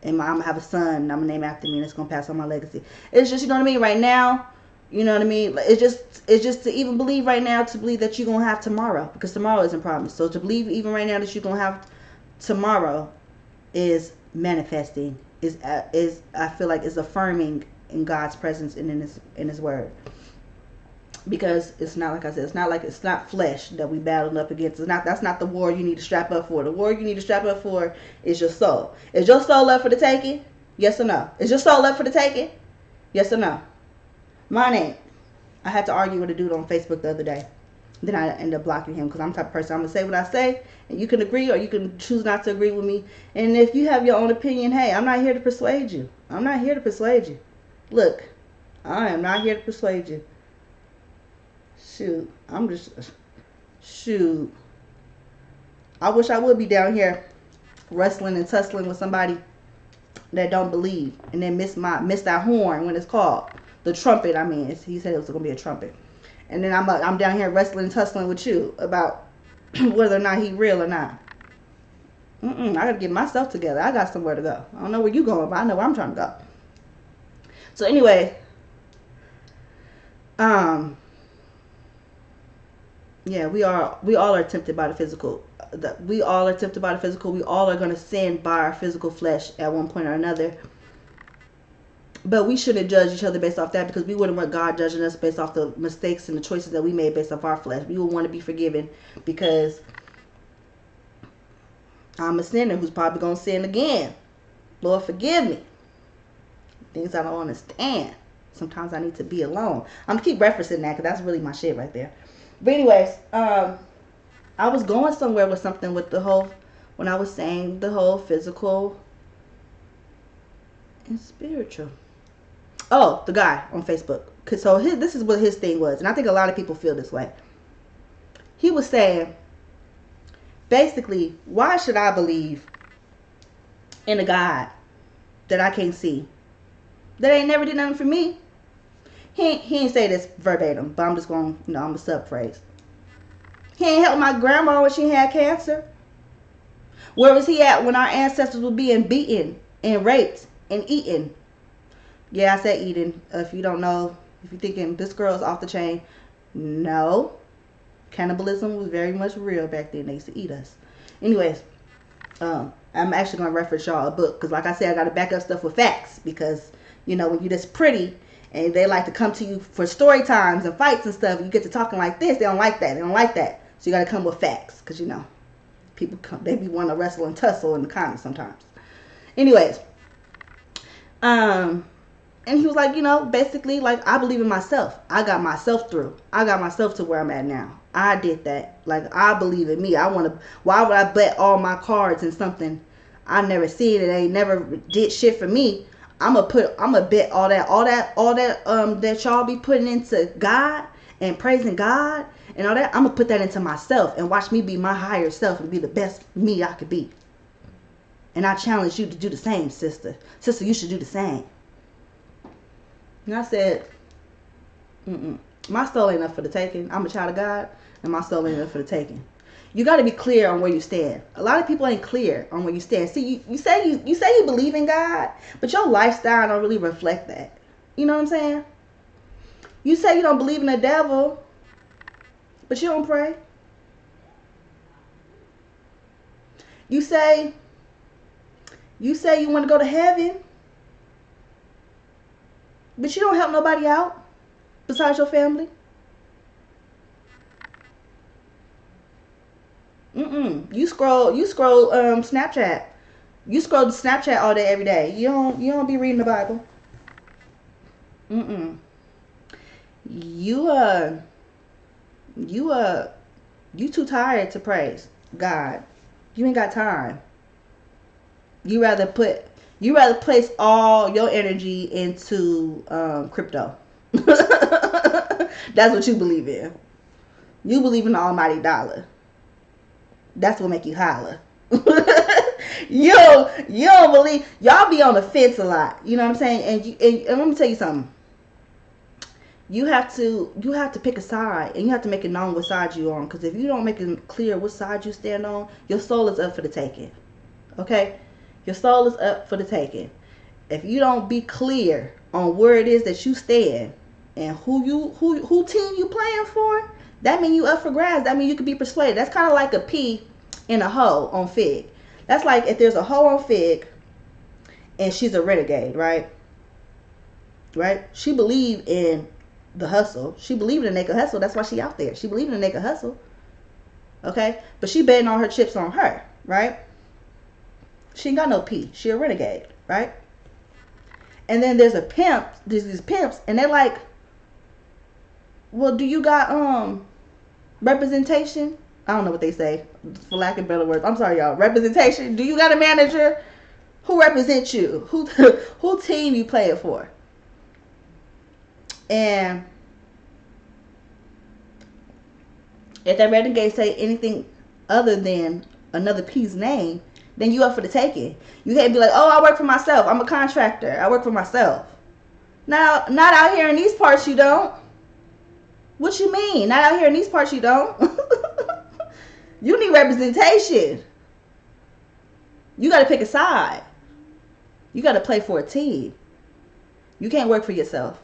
and I'm gonna have a son and I'm gonna name after me and it's gonna pass on my legacy. It's just, you know what I mean, right now, you know what I mean, it's just to even believe right now, to believe that you're gonna have tomorrow, because tomorrow isn't promised. So to believe even right now that you're gonna have tomorrow is manifesting, is I feel like is affirming in God's presence and in his word. Because it's not, like I said, it's not flesh that we battled up against. That's not the war you need to strap up for. The war you need to strap up for is your soul. Is your soul up for the taking? Yes or no? Is your soul up for the taking? Yes or no? Mine ain't. I had to argue with a dude on Facebook the other day. Then I ended up blocking him, because I'm the type of person, I'm going to say what I say, and you can agree or you can choose not to agree with me. And if you have your own opinion, hey, I'm not here to persuade you. I'm not here to persuade you. Look, I am not here to persuade you. Shoot. I wish I would be down here wrestling and tussling with somebody that don't believe and then miss that horn when it's called. The trumpet, I mean. He said it was going to be a trumpet. And then I'm down here wrestling and tussling with you about whether or not he real or not. I got to get myself together. I got somewhere to go. I don't know where you going, but I know where I'm trying to go. So anyway, yeah, we all are tempted by the physical. We all are tempted by the physical. We all are going to sin by our physical flesh at one point or another. But we shouldn't judge each other based off that, because we wouldn't want God judging us based off the mistakes and the choices that we made based off our flesh. We would want to be forgiven, because I'm a sinner who's probably going to sin again. Lord, forgive me. Things I don't understand. Sometimes I need to be alone. I'm going to keep referencing that, because that's really my shit right there. But anyways, I was going somewhere with something with the whole, when I was saying the whole physical and spiritual. Oh, the guy on Facebook. So this is what his thing was. And I think a lot of people feel this way. He was saying, basically, why should I believe in a God that I can't see, that ain't never did nothing for me? He ain't say this verbatim, but I'm just going, I'm a subphrase. He ain't helped my grandma when she had cancer. Where was he at when our ancestors were being beaten and raped and eaten? Yeah, I said eating. If you don't know, if you're thinking this girl's off the chain, no. Cannibalism was very much real back then. They used to eat us. Anyways, I'm actually going to reference y'all a book, because like I said, I got to back up stuff with facts, because, when you're this pretty and they like to come to you for story times and fights and stuff, and you get to talking like this, they don't like that. So you got to come with facts, because, people they be wanting to wrestle and tussle in the comments sometimes. Anyways, and he was like, basically, like, I believe in myself. I got myself through. I got myself to where I'm at now. I did that. Like, I believe in me. Why would I bet all my cards in something I never seen and ain't never did shit for me? I'm gonna bet all that y'all be putting into God and praising God and all that. I'm gonna put that into myself and watch me be my higher self and be the best me I could be. And I challenge you to do the same, sister. Sister, you should do the same. And I said, my soul ain't up for the taking. I'm a child of God, and my soul ain't up for the taking. You got to be clear on where you stand. A lot of people ain't clear on where you stand. See, you say you believe in God, but your lifestyle don't really reflect that. You know what I'm saying? You say you don't believe in the devil, but you don't pray. You say you want to go to heaven, but you don't help nobody out besides your family. You scroll Snapchat. You scroll Snapchat all day every day. You don't be reading the Bible. Mm-mm. You you you too tired to praise God. You ain't got time. You rather put you rather place all your energy into crypto. That's what you believe in. You believe in the almighty dollar. That's what make you holler. You don't believe, y'all be on the fence a lot. You know what I'm saying? And let me tell you something. You have to pick a side, and you have to make it known what side you on. Because if you don't make it clear what side you stand on, your soul is up for the taking. Okay, your soul is up for the taking. If you don't be clear on where it is that you stand and who team you playing for, that mean you up for grabs. That mean you could be persuaded. That's kind of like a pea in a hoe on Fig. That's like if there's a hoe on Fig and she's a renegade, right? Right? She believed in the hustle. She believed in the naked hustle. That's why she out there. She believed in the naked hustle. Okay? But she betting all her chips on her, right? She ain't got no pee. She a renegade, right? And then there's these pimps, and they're like, well, do you got representation? I don't know what they say, for lack of better words. I'm sorry, y'all. Representation. Do you got a manager? Who represents you? Who team you playing for? And if that renegade say anything other than another P's name, then you up for the taking. You can't be like, oh, I work for myself. I'm a contractor. I work for myself. Now, not out here in these parts you don't. What you mean? Not out here in these parts you don't. You need representation. You got to pick a side. You got to play for a team. You can't work for yourself.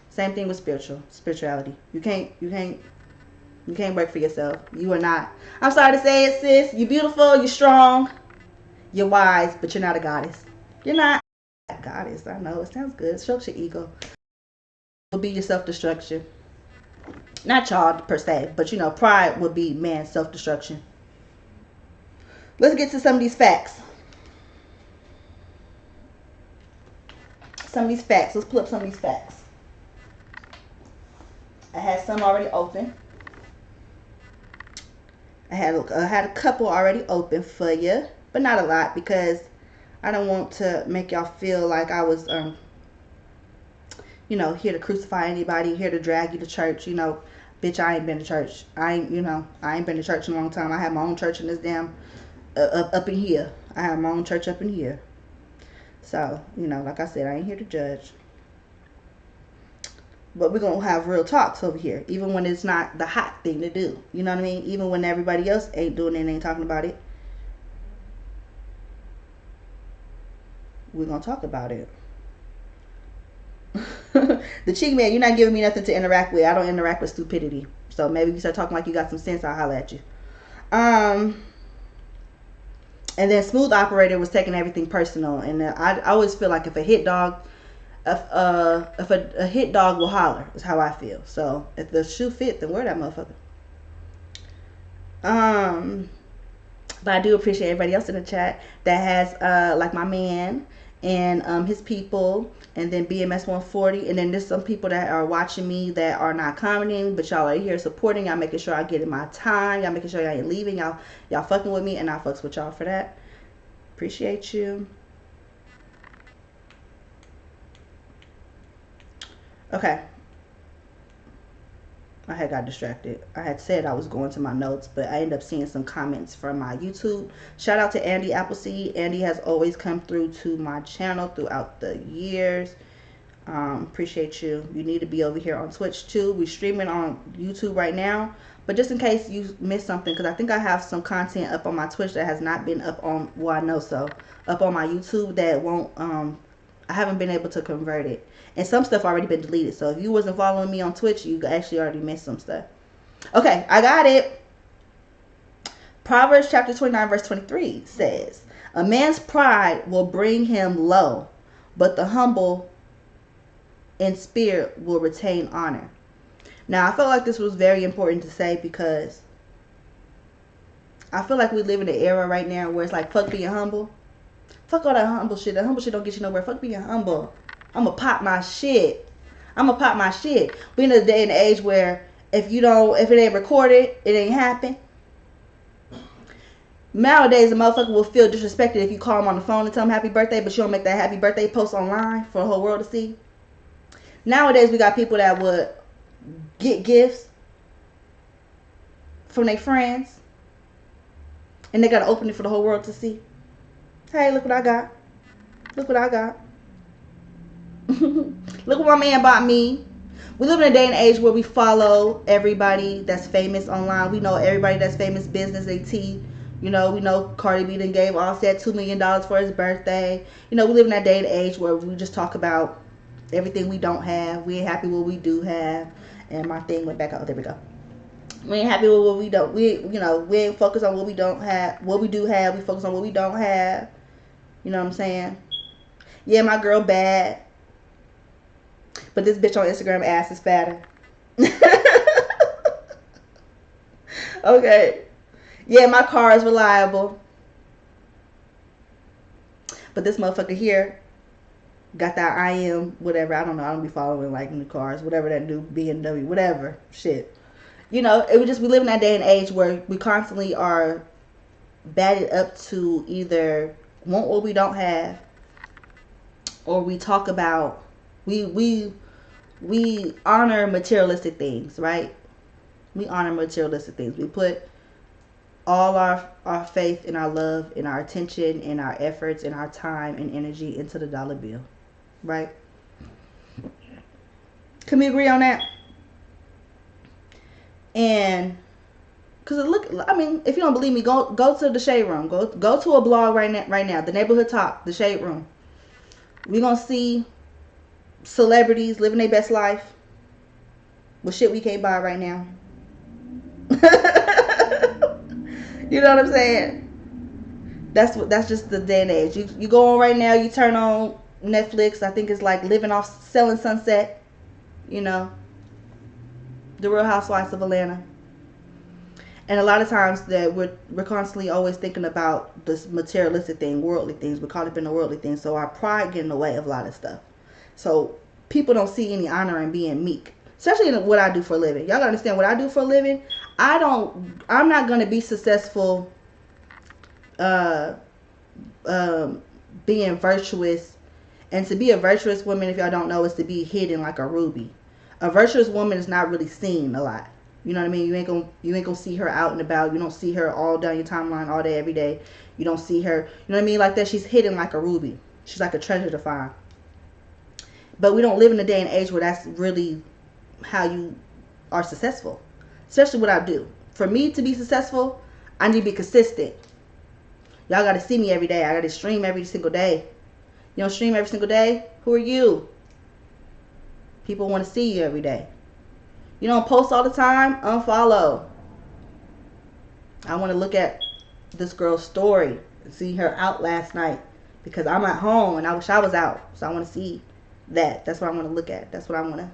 Same thing with spirituality. You can't work for yourself. You are not. I'm sorry to say it, sis. You're beautiful. You're strong. You're wise, but you're not a goddess. You're not a goddess. I know it sounds good. It strokes your ego. It will be your self-destruction. Not y'all per se, but pride would be man's self-destruction. Let's get to some of these facts. Let's pull up some of these facts. I had some already open. I had a couple already open for you, but not a lot, because I don't want to make y'all feel like I was here to crucify anybody, here to drag you to church. Bitch, I ain't been to church. I ain't been to church in a long time. I have my own church in this damn up in here. I have my own church up in here. So, like I said, I ain't here to judge. But we're going to have real talks over here, even when it's not the hot thing to do. You know what I mean? Even when everybody else ain't doing it and ain't talking about it. We're going to talk about it. The cheek man, you're not giving me nothing to interact with. I don't interact with stupidity. So maybe you start talking like you got some sense, I'll holler at you. And then Smooth Operator was taking everything personal. And I always feel like if a hit dog will holler, is how I feel. So if the shoe fit, then wear that motherfucker. But I do appreciate everybody else in the chat that has like my man and his people, and then BMS 140, and then there's some people that are watching me that are not commenting, but y'all are here supporting. Y'all making sure I get in my time. Y'all making sure y'all ain't leaving. Y'all fucking with me, and I fucks with y'all for that. Appreciate you. Okay. I had got distracted. I had said I was going to my notes, but I ended up seeing some comments from my YouTube. Shout out to Andy Appleseed. Andy has always come through to my channel throughout the years. Appreciate you. You need to be over here on Twitch too. We're streaming on YouTube right now, But just in case you missed something, because I think I have some content up on my Twitch that has not been up on, well, I know so, up on my YouTube that won't, I haven't been able to convert it. And some stuff already been deleted. So if you wasn't following me on Twitch, you actually already missed some stuff. Okay, I got it. Proverbs chapter 29 verse 23 says, a man's pride will bring him low, but the humble in spirit will retain honor. Now, I felt like this was very important to say because I feel like we live in an era right now where it's like, fuck being humble. Fuck all that humble shit. That humble shit don't get you nowhere. Fuck being humble. I'm going to pop my shit. We in a day and age where if it ain't recorded, it ain't happen. Nowadays, a motherfucker will feel disrespected if you call him on the phone and tell him happy birthday, but you don't make that happy birthday post online for the whole world to see. Nowadays, we got people that would get gifts from their friends, and they got to open it for the whole world to see. Hey, look what I got. Look what I got. Look what my man bought me. We live in a day and age where we follow everybody that's famous online. We know everybody that's famous business AT. You know, we know Cardi B done gave Offset $2 million for his birthday. You know, we live in that day and age where we just talk about everything we don't have. We ain't happy with what we do have. And my thing went back out. There we go. We ain't happy with what we don't. We ain't focused on what we don't have. What we do have, we focus on what we don't have. You know what I'm saying? Yeah, my girl bad. But this bitch on Instagram ass is fatter. Okay. Yeah, my car is reliable. But this motherfucker here got that I am whatever. I don't know. I don't be following like new cars. Whatever that new BMW. Whatever. Shit. You know, we live in that day and age where we constantly are batted up to either want what we don't have, or we talk about we honor materialistic things, right? We honor materialistic things. We put all our faith and our love and our attention and our efforts and our time and energy into the dollar bill, right? Can we agree on that? And because if you don't believe me, go to the Shade Room. Go to a blog right now. The Neighborhood Talk, the Shade Room. We're gonna see celebrities living their best life with shit we can't buy right now. You know what I'm saying? That's just the day and age. You go on right now. You turn on Netflix. I think it's like Living Off Selling Sunset. You know. The Real Housewives of Atlanta. And a lot of times that we're constantly always thinking about this materialistic thing, worldly things. We're caught up in the worldly things. So our pride get in the way of a lot of stuff. So people don't see any honor in being meek. Especially in what I do for a living. Y'all gotta understand what I do for a living. I'm not gonna be successful being virtuous. And to be a virtuous woman, if y'all don't know, is to be hidden like a ruby. A virtuous woman is not really seen a lot. You know what I mean? You ain't gonna see her out and about. You don't see her all down your timeline all day, every day. You don't see her, you know what I mean? Like that. She's hidden like a ruby. She's like a treasure to find. But we don't live in a day and age where that's really how you are successful. Especially what I do. For me to be successful, I need to be consistent. Y'all gotta see me every day. I gotta stream every single day. You don't stream every single day? Who are you? People want to see you every day. You don't post all the time? Unfollow. I want to look at this girl's story and see her out last night because I'm at home and I wish I was out. So I want to see that. That's what I want to look at. That's what I want to,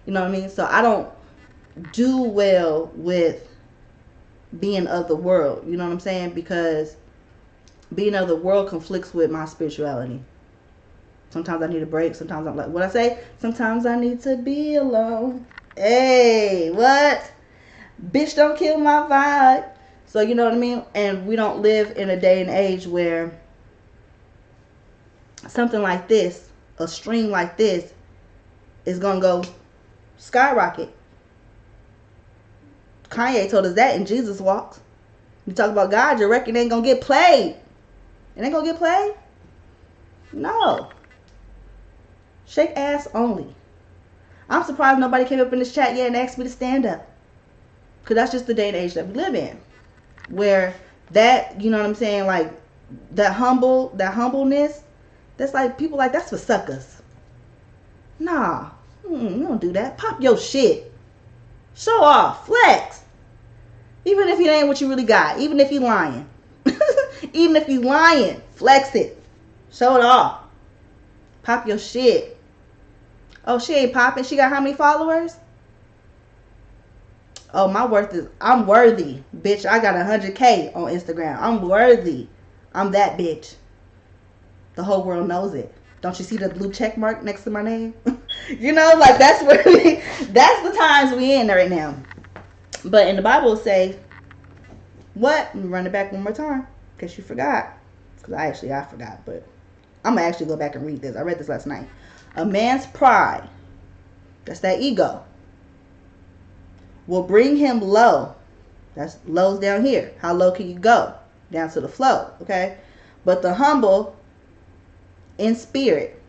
you know what I mean? So I don't do well with being of the world. You know what I'm saying? Because being of the world conflicts with my spirituality. Sometimes I need a break. Sometimes I'm like, what I say? Sometimes I need to be alone. Hey, what? Bitch, don't kill my vibe. So, you know what I mean? And we don't live in a day and age where something like this, a stream like this, is going to go skyrocket. Kanye told us that in Jesus Walks. You talk about God, your record ain't going to get played. It ain't going to get played? No. Shake ass only. I'm surprised nobody came up in this chat yet and asked me to stand up. Because that's just the day and age that we live in. Where that, you know what I'm saying, like that humbleness, that's like people like that's for suckers. Nah, you don't do that. Pop your shit. Show off. Flex. Even if it ain't what you really got. Even if you lying. Even if you lying. Flex it. Show it off. Pop your shit. Oh, she ain't popping. She got how many followers? Oh, my worth is, I'm worthy. Bitch, I got 100K on Instagram. I'm worthy. I'm that bitch. The whole world knows it. Don't you see the blue check mark next to my name? You know, like that's where that's the times we in right now. But in the Bible it say, what? Let me run it back one more time, in case you forgot. Because I forgot, but I'm going to actually go back and read this. I read this last night. A man's pride, that's that ego, will bring him low. That's low's down here. How low can you go? Down to the flow, okay? But the humble in spirit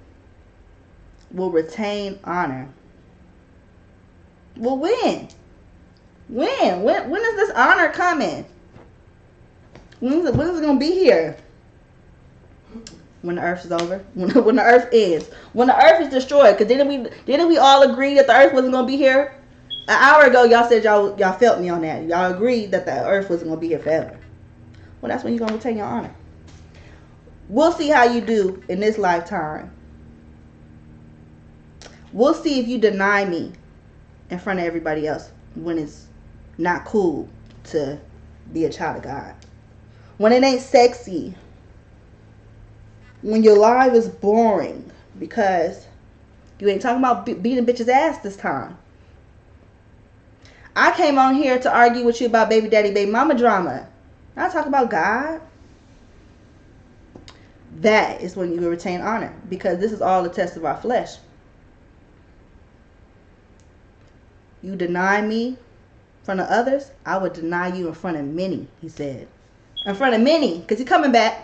will retain honor. Well, when? When is this honor coming? When is it going to be here? When the earth is over, when the earth ends, when the earth is destroyed. Because didn't we all agree that the earth wasn't going to be here? An hour ago, y'all said y'all felt me on that. Y'all agreed that the earth wasn't going to be here forever. Well, that's when you're going to retain your honor. We'll see how you do in this lifetime. We'll see if you deny me in front of everybody else when it's not cool to be a child of God. When it ain't sexy. When your life is boring because you ain't talking about beating bitch's ass this time. I came on here to argue with you about baby daddy, baby mama drama. I talk about God. That is when you will retain honor, because this is all the test of our flesh. You deny me in front of others, I would deny you in front of many, he said. In front of many, because he's coming back.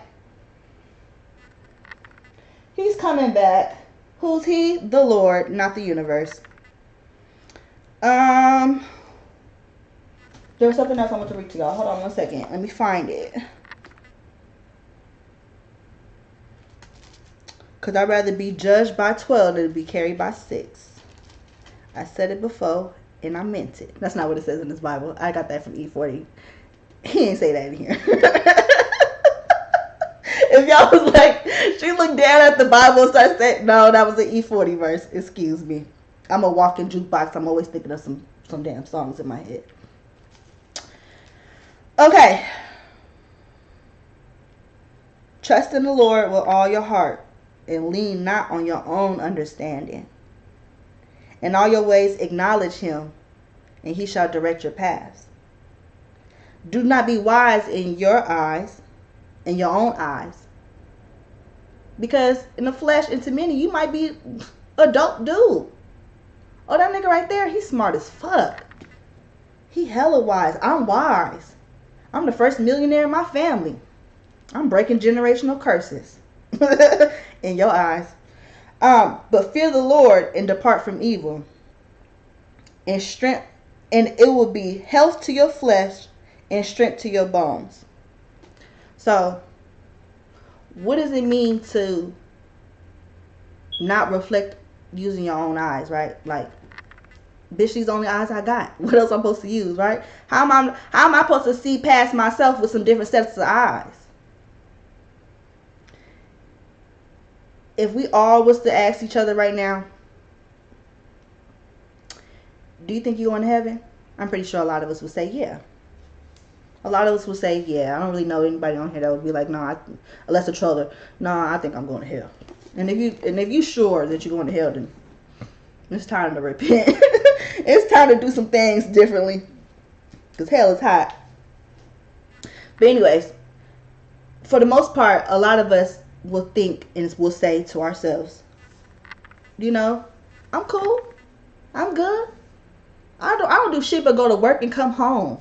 He's coming back. Who's he? The Lord, not the universe. There's something else I want to read to y'all. Hold on one second. Let me find it. Because I'd rather be judged by 12 than be carried by 6. I said it before, and I meant it. That's not what it says in this Bible. I got that from E40. He didn't say that in here. If y'all was like, she looked down at the Bible and started saying, no, that was an E40 verse. Excuse me. I'm a walking jukebox. I'm always thinking of some damn songs in my head. Okay. Trust in the Lord with all your heart and lean not on your own understanding. In all your ways acknowledge him, and he shall direct your paths. Do not be wise in your eyes, in your own eyes. Because in the flesh and to many, you might be a dope dude. Oh, that nigga right there, he's smart as fuck. He hella wise. I'm wise. I'm the first millionaire in my family. I'm breaking generational curses. In your eyes. But fear the Lord and depart from evil. And strength, and it will be health to your flesh and strength to your bones. So, what does it mean to not reflect using your own eyes, right? Like, bitch, these only eyes I got. What else I'm supposed to use, right? How am I supposed to see past myself with some different sets of eyes? If we all was to ask each other right now, do you think you're going to heaven? I'm pretty sure a lot of us would say, yeah. A lot of us would say, yeah. I don't really know anybody on here that would be like, no, unless a troller. No, I think I'm going to hell. And if you sure that you're going to hell, then it's time to repent. It's time to do some things differently, because hell is hot. But anyways, for the most part, a lot of us will think and will say to ourselves, you know, I'm cool. I'm good. I don't do shit but go to work and come home.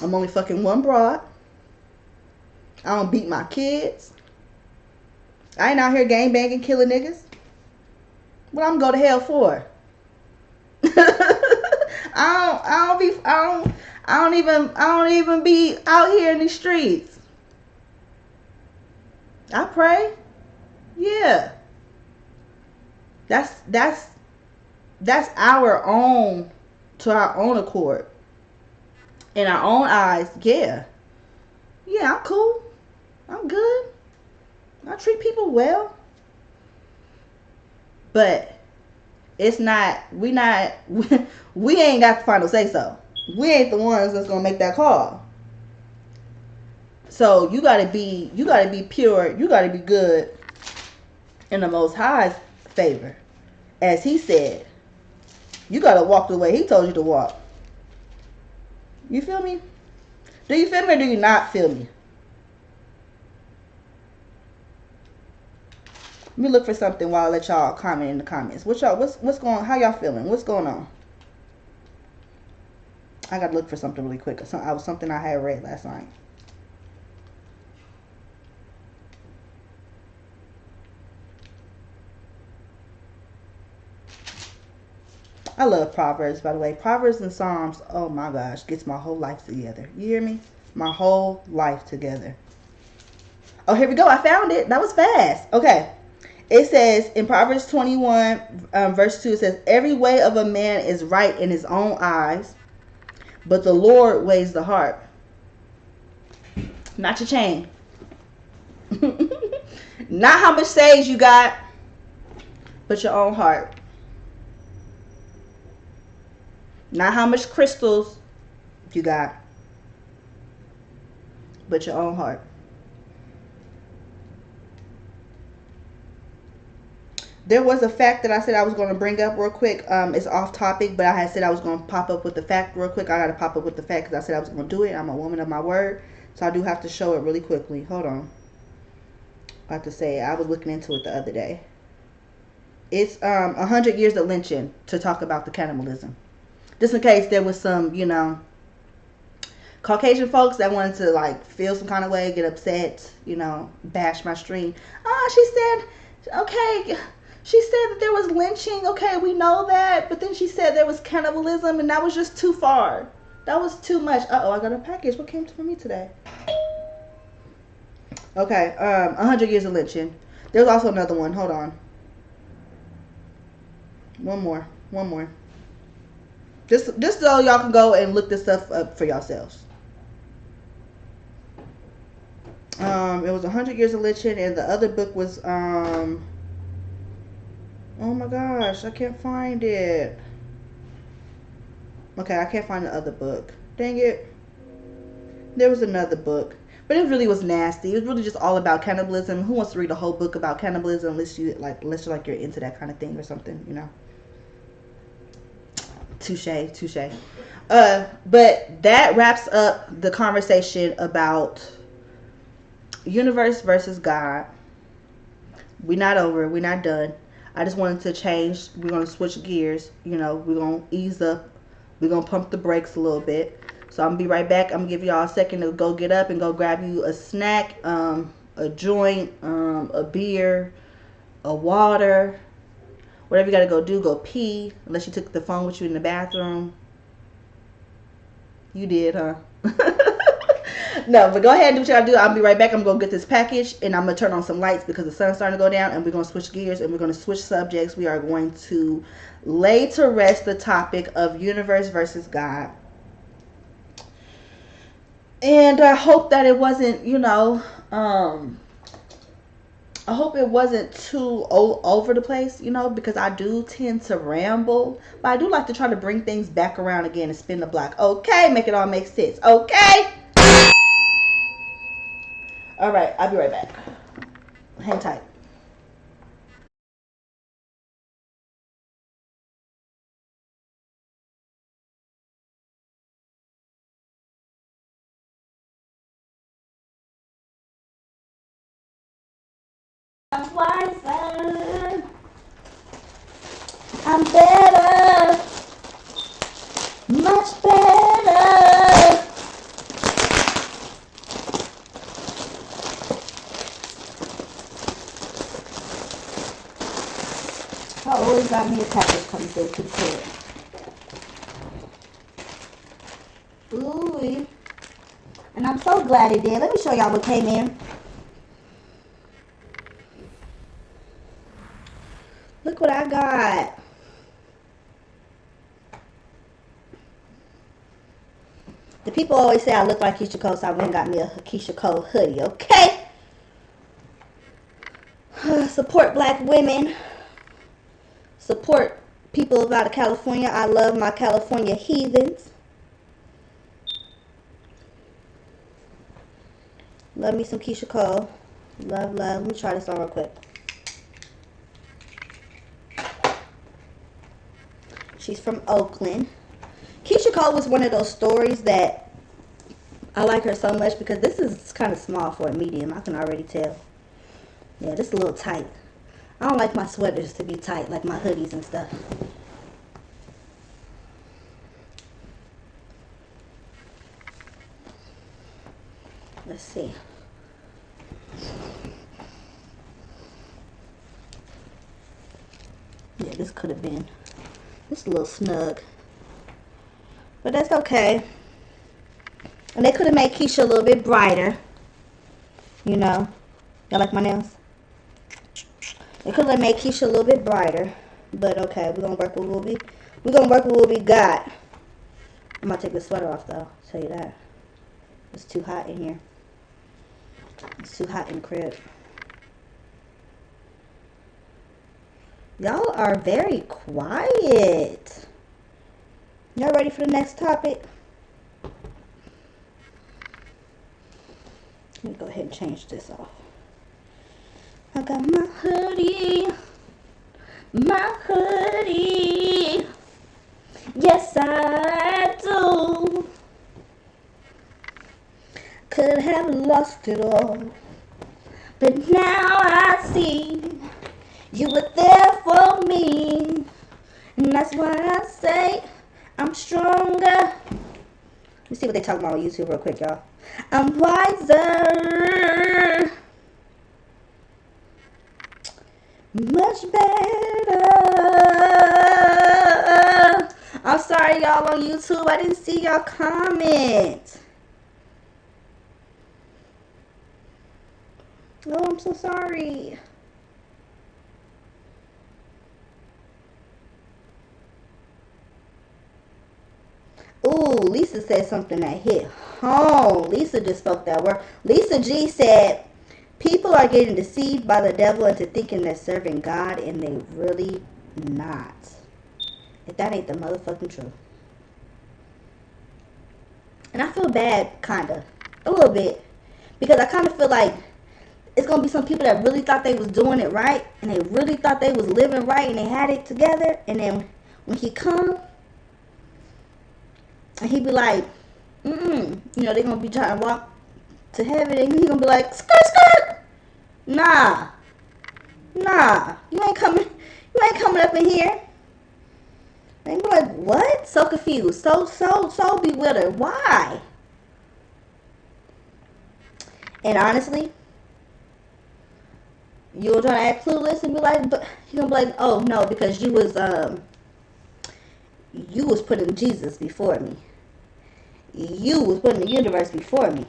I'm only fucking one broad. I don't beat my kids. I ain't out here gangbanging, killing niggas. What I'm gonna go to hell for? I don't even be out here in the streets. I pray. Yeah. That's our own, to our own accord. In our own eyes, yeah. Yeah, I'm cool. I'm good. I treat people well. But it's not, we ain't got the final say so. We ain't the ones that's gonna make that call. So you gotta be pure, you gotta be good in the Most High's favor. As he said, you gotta walk the way he told you to walk. You feel me? Do you feel me or do you not feel me? Let me look for something while I let y'all comment in the comments. What's going on? How y'all feeling? What's going on? I gotta look for something really quick. Something I had read last night. I love Proverbs, by the way. Proverbs and Psalms, oh my gosh, gets my whole life together. You hear me? My whole life together. Oh, here we go. I found it. That was fast. Okay. It says in Proverbs 21, verse 2, it says, every way of a man is right in his own eyes, but the Lord weighs the heart. Not your chain. Not how much sage you got, but your own heart. Not how much crystals you got, but your own heart. There was a fact that I said I was going to bring up real quick. It's off topic, but I had said I was going to pop up with the fact real quick. I got to pop up with the fact because I said I was going to do it. I'm a woman of my word, so I do have to show it really quickly. Hold on. I have to say, I was looking into it the other day. It's 100 years of lynching to talk about the cannibalism. Just in case there was some, Caucasian folks that wanted to like feel some kind of way, get upset, bash my stream. She said, okay, she said that there was lynching. Okay, we know that. But then she said there was cannibalism, and that was just too far. That was too much. Uh-oh, I got a package. What came for me today? Okay, 100 years of lynching. There's also another one. Hold on. One more. Just so y'all can go and look this stuff up for yourselves. It was 100 years of lynching, and the other book was oh my gosh, I can't find it. Okay, I can't find the other book. Dang it. There was another book, but it really was nasty. It was really just all about cannibalism. Who wants to read a whole book about cannibalism unless you're into that kind of thing or something, Touche. But that wraps up the conversation about universe versus God. We're not over. We're not done. I just wanted to change. We're going to switch gears. We're going to ease up. We're going to pump the brakes a little bit. So I'm going to be right back. I'm going to give y'all a second to go get up and go grab you a snack, a joint, a beer, a water, whatever you got to go do. Go pee, unless you took the phone with you in the bathroom. You did, huh? No, but go ahead and do what you gotta do. I'll be right back. I'm going to get this package, and I'm going to turn on some lights because the sun's starting to go down, and we're going to switch gears, and we're going to switch subjects. We are going to lay to rest the topic of universe versus God. And I hope that it wasn't, I hope it wasn't too over the place, because I do tend to ramble. But I do like to try to bring things back around again and spin the block. Okay, make it all make sense. Okay? All right, I'll be right back. Hang tight. Wiser. I'm better. Much better. I always got me a package coming through to the crib. sweetie. And I'm so glad it did. Let me show y'all what came in. Look what I got. The people always say I look like Keyshia Cole, so I went and got me a Keyshia Cole hoodie, okay? Support black women. Support people out of California. I love my California heathens. Love me some Keyshia Cole. Love, love. Let me try this on real quick. She's from Oakland. Keyshia Cole was one of those stories that I like her so much because this is kind of small for a medium. I can already tell. Yeah, this is a little tight. I don't like my sweaters to be tight like my hoodies and stuff. Let's see. Yeah, this could have been just a little snug. But that's okay. And they could have made Keyshia a little bit brighter. You know. Y'all like my nails? They could have made Keyshia a little bit brighter. But okay, we're gonna work with what we got. I'm gonna take the sweater off though, I'll tell you that. It's too hot in here. It's too hot in the crib. Y'all are very quiet. Y'all ready for the next topic? Let me go ahead and change this off. I got my hoodie. My hoodie. Yes, I do. Could have lost it all, but now I see you were there for me, and that's why I say I'm stronger. Let me see what they talk about on YouTube real quick, y'all. I'm wiser, much better. I'm sorry, y'all, on YouTube. I didn't see y'all comment. Oh, I'm so sorry. Ooh, Lisa said something that hit home. Lisa just spoke that word. Lisa G said, people are getting deceived by the devil into thinking they're serving God, and they really not. If that ain't the motherfucking truth. And I feel bad, kind of. A little bit. Because I kind of feel like it's going to be some people that really thought they was doing it right, and they really thought they was living right, and they had it together, and then when he come, and he be like, you know, they're going to be trying to walk to heaven, and he going to be like, skirt, skirt. Nah. You ain't coming up in here. They be like, what? So confused. So bewildered. Why? And honestly, you were trying to act clueless and be like, but you're going to be like, oh, no, because you was putting Jesus before me. You was putting the universe before me.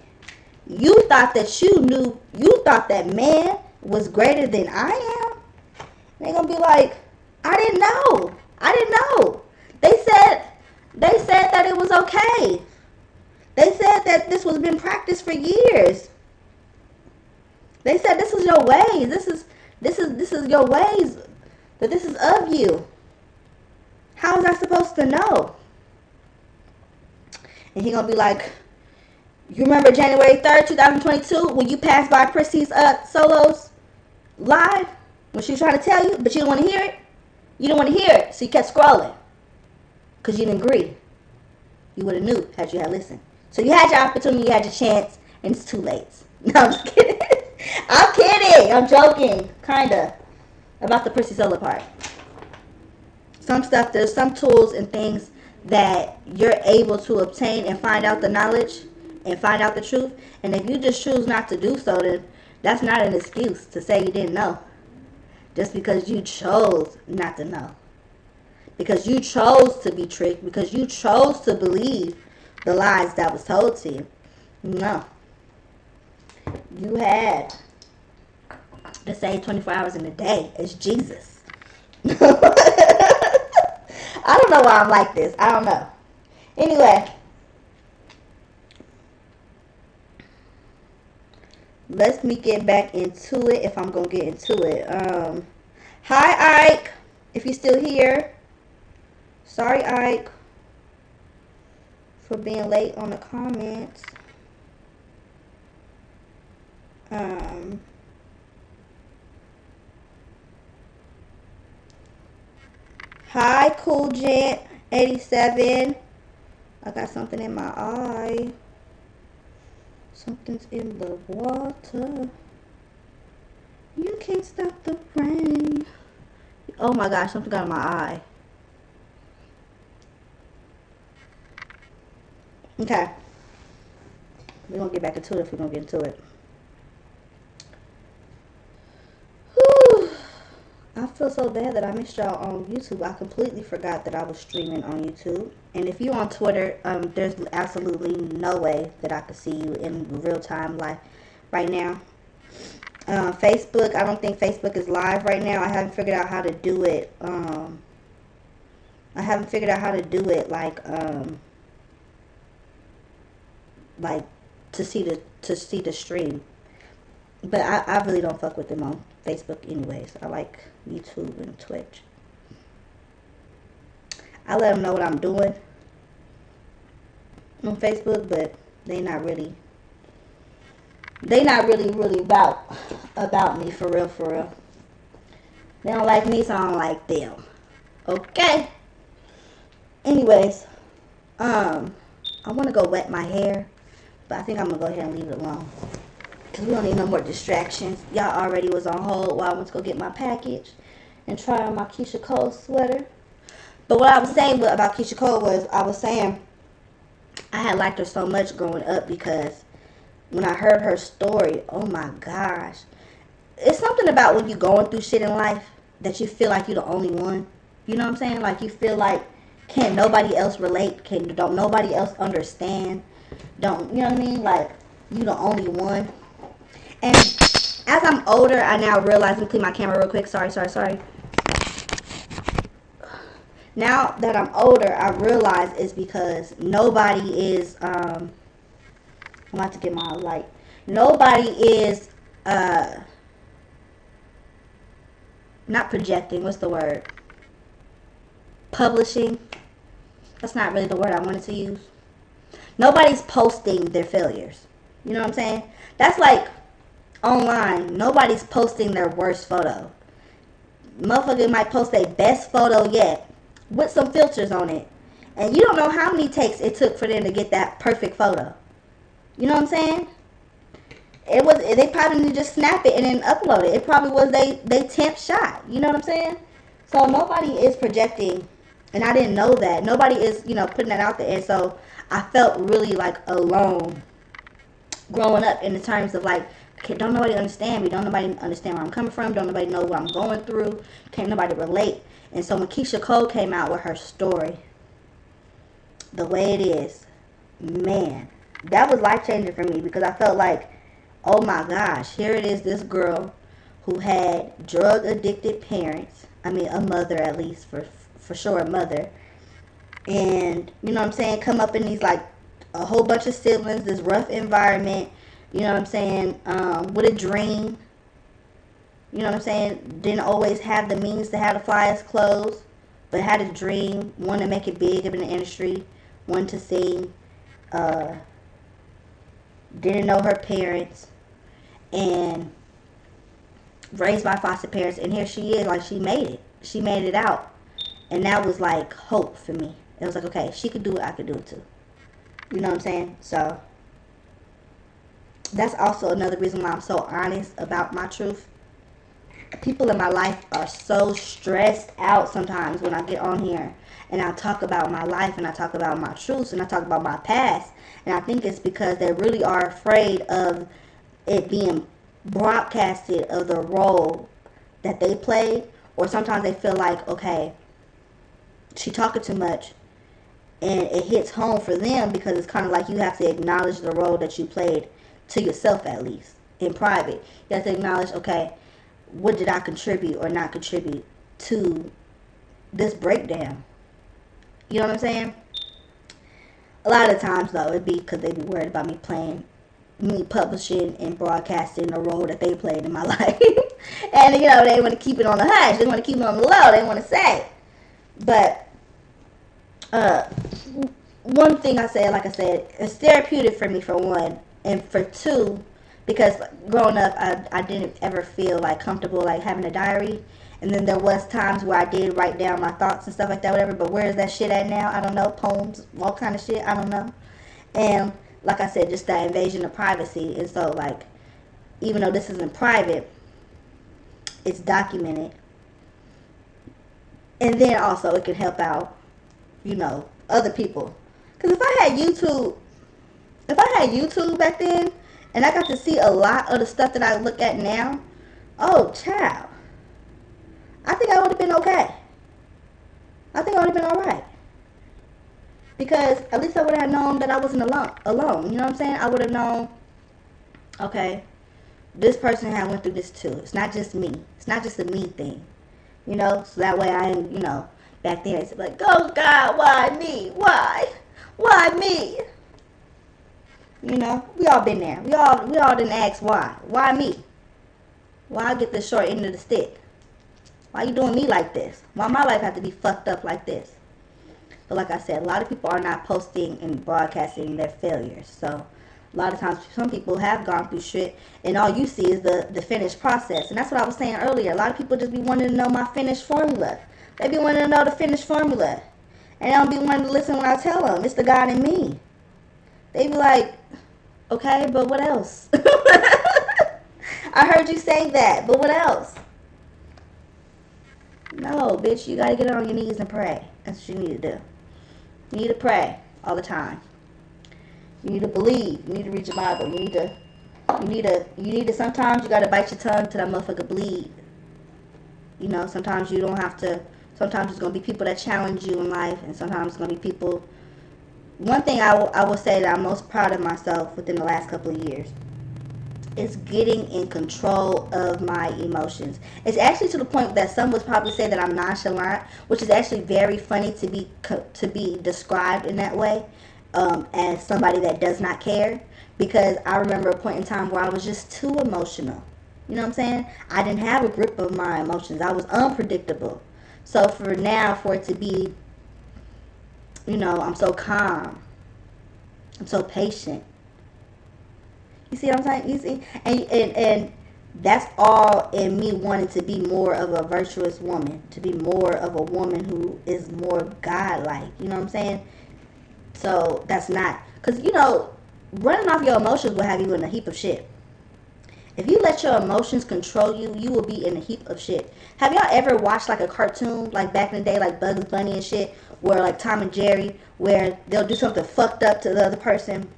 You thought that you thought that man was greater than I am. They're going to be like, I didn't know. They said that it was okay. They said that this was been practiced for years. They said this is your ways. This is your ways. That this is of you. How was I supposed to know? And he gonna be like, you remember January 3rd, 2022, when you passed by Prissy's solos live? When she was trying to tell you, but you didn't want to hear it? You didn't want to hear it, so you kept scrolling. Because you didn't agree. You would have knew had you had listened. So you had your opportunity, you had your chance, and it's too late. No, I'm just kidding. I'm kidding. I'm joking. Kinda. About the Prissy solo part. Some stuff, there's some tools and things that you're able to obtain and find out the knowledge and find out the truth. And if you just choose not to do so, then that's not an excuse to say you didn't know. Just because you chose not to know. Because you chose to be tricked. Because you chose to believe the lies that was told to you. No. You had to say 24 hours in a day as Jesus. I don't know why I'm like this. I don't know. Anyway. Let me get back into it if I'm going to get into it. Hi, Ike. If you're still here. Sorry, Ike, for being late on the comments. Hi, Cool Gent 87. I got something in my eye. Something's in the water. You can't stop the rain. Oh my gosh, something got in my eye. Okay. We're going to get back into it if we're going to get into it. Whew. I feel so bad that I missed y'all on YouTube. I completely forgot that I was streaming on YouTube. And if you're on Twitter, there's absolutely no way that I could see you in real time live right now. Facebook, I don't think Facebook is live right now. I haven't figured out how to do it. Like to see the stream. But I really don't fuck with them on Facebook anyways. I like YouTube and Twitch. I let them know what I'm doing on Facebook, but they not really about me for real. They don't like me, so I don't like them. Okay. Anyways, I want to go wet my hair, but I think I'm gonna go ahead and leave it alone because we don't need no more distractions. Y'all already was on hold while I went to go get my package and try on my Keyshia Cole sweater. But what I was saying about Keyshia Cole was, I was saying I had liked her so much growing up because when I heard her story, oh my gosh. It's something about when you're going through shit in life that you feel like you're the only one. You know what I'm saying? Like you feel like can't nobody else relate, don't nobody else understand. Don't, you know what I mean? Like you the only one. And as I'm older, I now realize, let me clean my camera real quick. Sorry. Now that I'm older, I realize it's because nobody is, I'm about to get my light. Nobody is, not projecting, what's the word? Publishing. That's not really the word I wanted to use. Nobody's posting their failures. You know what I'm saying? That's like online. Nobody's posting their worst photo. Motherfucker might post their best photo yet with some filters on it. And you don't know how many takes it took for them to get that perfect photo. You know what I'm saying? They probably didn't just snap it and then upload it. It probably was they 10th shot. You know what I'm saying? So nobody is projecting, and I didn't know that. Nobody is, putting that out there. And so I felt really like alone growing up in the terms of like, don't nobody understand me. Don't nobody understand where I'm coming from. Don't nobody know what I'm going through. Can't nobody relate. And so when Keyshia Cole came out with her story, the way it is, man, that was life-changing for me because I felt like, oh my gosh, here it is, this girl who had drug-addicted parents. I mean, a mother at least, for sure a mother. And, you know what I'm saying, come up in these, like, a whole bunch of siblings, this rough environment, you know what I'm saying, with a dream. You know what I'm saying? Didn't always have the means to have the flyest clothes, but had a dream, wanted to make it big in the industry, wanted to sing, didn't know her parents, and raised by foster parents, and here she is, like she made it. She made it out. And that was like hope for me. It was like, okay, she could do it, I could do it too. You know what I'm saying? So that's also another reason why I'm so honest about my truth. People in my life are so stressed out sometimes when I get on here and I talk about my life and I talk about my truths and I talk about my past. And I think it's because they really are afraid of it being broadcasted of the role that they played. Or sometimes they feel like, okay, she talking too much. And it hits home for them because it's kind of like you have to acknowledge the role that you played to yourself, at least in private. You have to acknowledge, okay, what did I contribute or not contribute to this breakdown? You know what I'm saying? A lot of times, though, it'd be because they be worried about me publishing and broadcasting the role that they played in my life. And, you know, they want to keep it on the hush. They want to keep it on the low. They want to say. But, one thing I said, like I said, it's therapeutic for me, for one. And for two, because growing up, I didn't ever feel, like, comfortable, like, having a diary. And then there was times where I did write down my thoughts and stuff like that, whatever. But where is that shit at now? I don't know. Poems, all kind of shit. I don't know. And like I said, just that invasion of privacy. And so, like, even though this isn't private, it's documented. And then also it can help out, you know, other people. Because if I had YouTube back then, and I got to see a lot of the stuff that I look at now, oh, child, I think I would have been okay. I think I would have been alright. Because at least I would have known that I wasn't alone. You know what I'm saying? I would have known, okay, this person had went through this too. It's not just me. It's not just a me thing. You know? So that way I am, you know, back there it's like, oh God, why me? Why? Why me? You know? We all been there. We all didn't ask why. Why me? Why I get the short end of the stick? Why you doing me like this? Why my life have to be fucked up like this? But like I said, a lot of people are not posting and broadcasting their failures. So a lot of times some people have gone through shit and all you see is the finished process. And that's what I was saying earlier. A lot of people just be wanting to know my finished formula. They be wanting to know the finished formula. And they don't be wanting to listen when I tell them. It's the God in me. They be like, okay, but what else? I heard you say that, but what else? No, bitch, you gotta get on your knees and pray. That's what you need to do. You need to pray all the time. You need to believe. You need to read your Bible. You need to, sometimes you gotta bite your tongue till that motherfucker bleed. You know, sometimes you don't have to, sometimes it's gonna be people that challenge you in life, and sometimes it's gonna be people. One thing I will say that I'm most proud of myself within the last couple of years is getting in control of my emotions. It's actually to the point that some would probably say that I'm nonchalant, which is actually very funny to be described in that way, as somebody that does not care. Because I remember a point in time where I was just too emotional. You know what I'm saying? I didn't have a grip of my emotions. I was unpredictable. So for it to be, you know, I'm so calm. I'm so patient. You see what I'm saying? You see? And that's all in me wanting to be more of a virtuous woman. To be more of a woman who is more godlike. You know what I'm saying? So that's not... Because, you know, running off your emotions will have you in a heap of shit. If you let your emotions control you, you will be in a heap of shit. Have y'all ever watched like a cartoon, like back in the day, like Bugs Bunny and shit, where like Tom and Jerry, where they'll do something fucked up to the other person,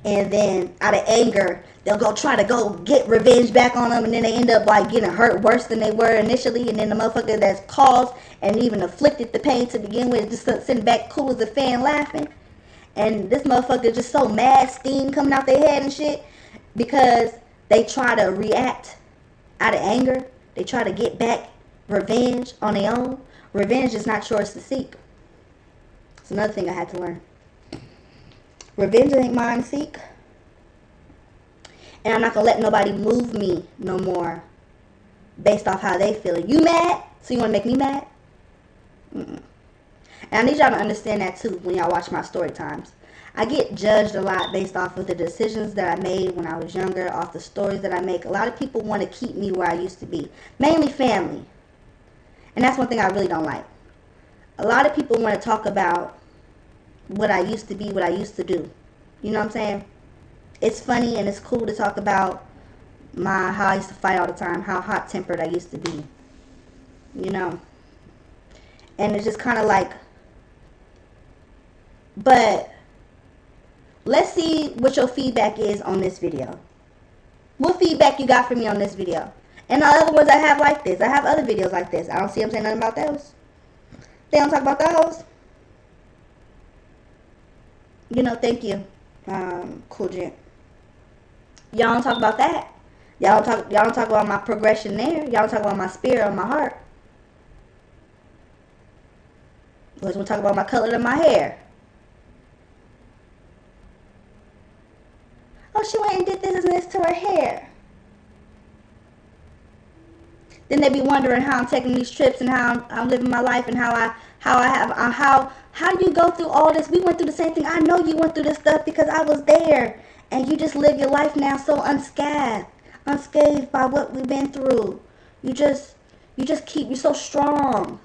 and then out of anger, they'll go try to go get revenge back on them, and then they end up like getting hurt worse than they were initially, and then the motherfucker that's caused and even inflicted the pain to begin with just sitting back cool as a fan laughing. And this motherfucker just so mad, steam coming out their head and shit, because they try to react out of anger. They try to get back revenge on their own. Revenge is not yours to seek. It's another thing I had to learn. Revenge ain't mine to seek. And I'm not going to let nobody move me no more based off how they feeling. You mad? So you want to make me mad? Mm-mm. And I need y'all to understand that too when y'all watch my story times. I get judged a lot based off of the decisions that I made when I was younger, off the stories that I make. A lot of people want to keep me where I used to be. Mainly family. And that's one thing I really don't like. A lot of people want to talk about what I used to be, what I used to do. You know what I'm saying? It's funny and it's cool to talk about how I used to fight all the time, how hot-tempered I used to be. You know? And it's just kind of like, but let's see what your feedback is on this video. What feedback you got for me on this video? And the other ones I have like this. I have other videos like this. I don't see them saying nothing about those. They don't talk about those. Thank you, Cool Gent. Y'all don't talk about that. Y'all don't talk about my progression there. Y'all don't talk about my spirit or my heart. Let's talk about my color of my hair. Oh, she went and did this and this to her hair. Then they be wondering how I'm taking these trips and how I'm living my life and how you go through all this. We went through the same thing. I know you went through this stuff because I was there, and you just live your life now so unscathed by what we've been through. You're so strong.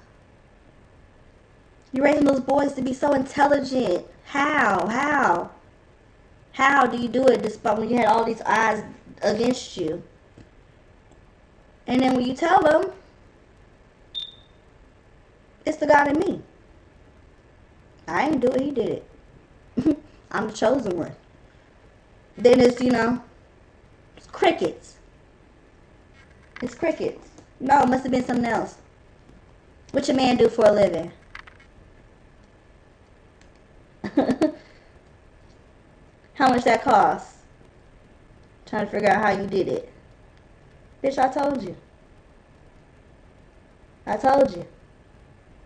You're raising those boys to be so intelligent. How do you do it despite when you had all these odds against you? And then when you tell them, it's the God in me. I didn't do it, he did it. I'm the chosen one. Then it's crickets. It's crickets. No, it must have been something else. What your man do for a living? How much that cost? Trying to figure out how you did it. Bitch, I told you. I told you.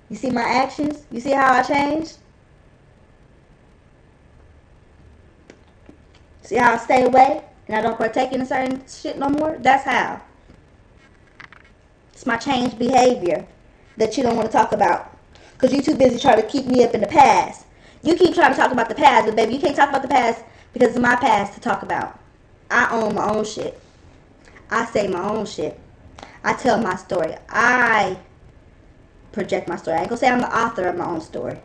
You see my actions? You see how I changed? See how I stay away and I don't partake in a certain shit no more? That's how. It's my changed behavior that you don't want to talk about. Because you're too busy trying to keep me up in the past. You keep trying to talk about the past, but baby, you can't talk about the past because it's my past to talk about. I own my own shit. I say my own shit. I tell my story. I project my story. I ain't gonna say I'm the author of my own story.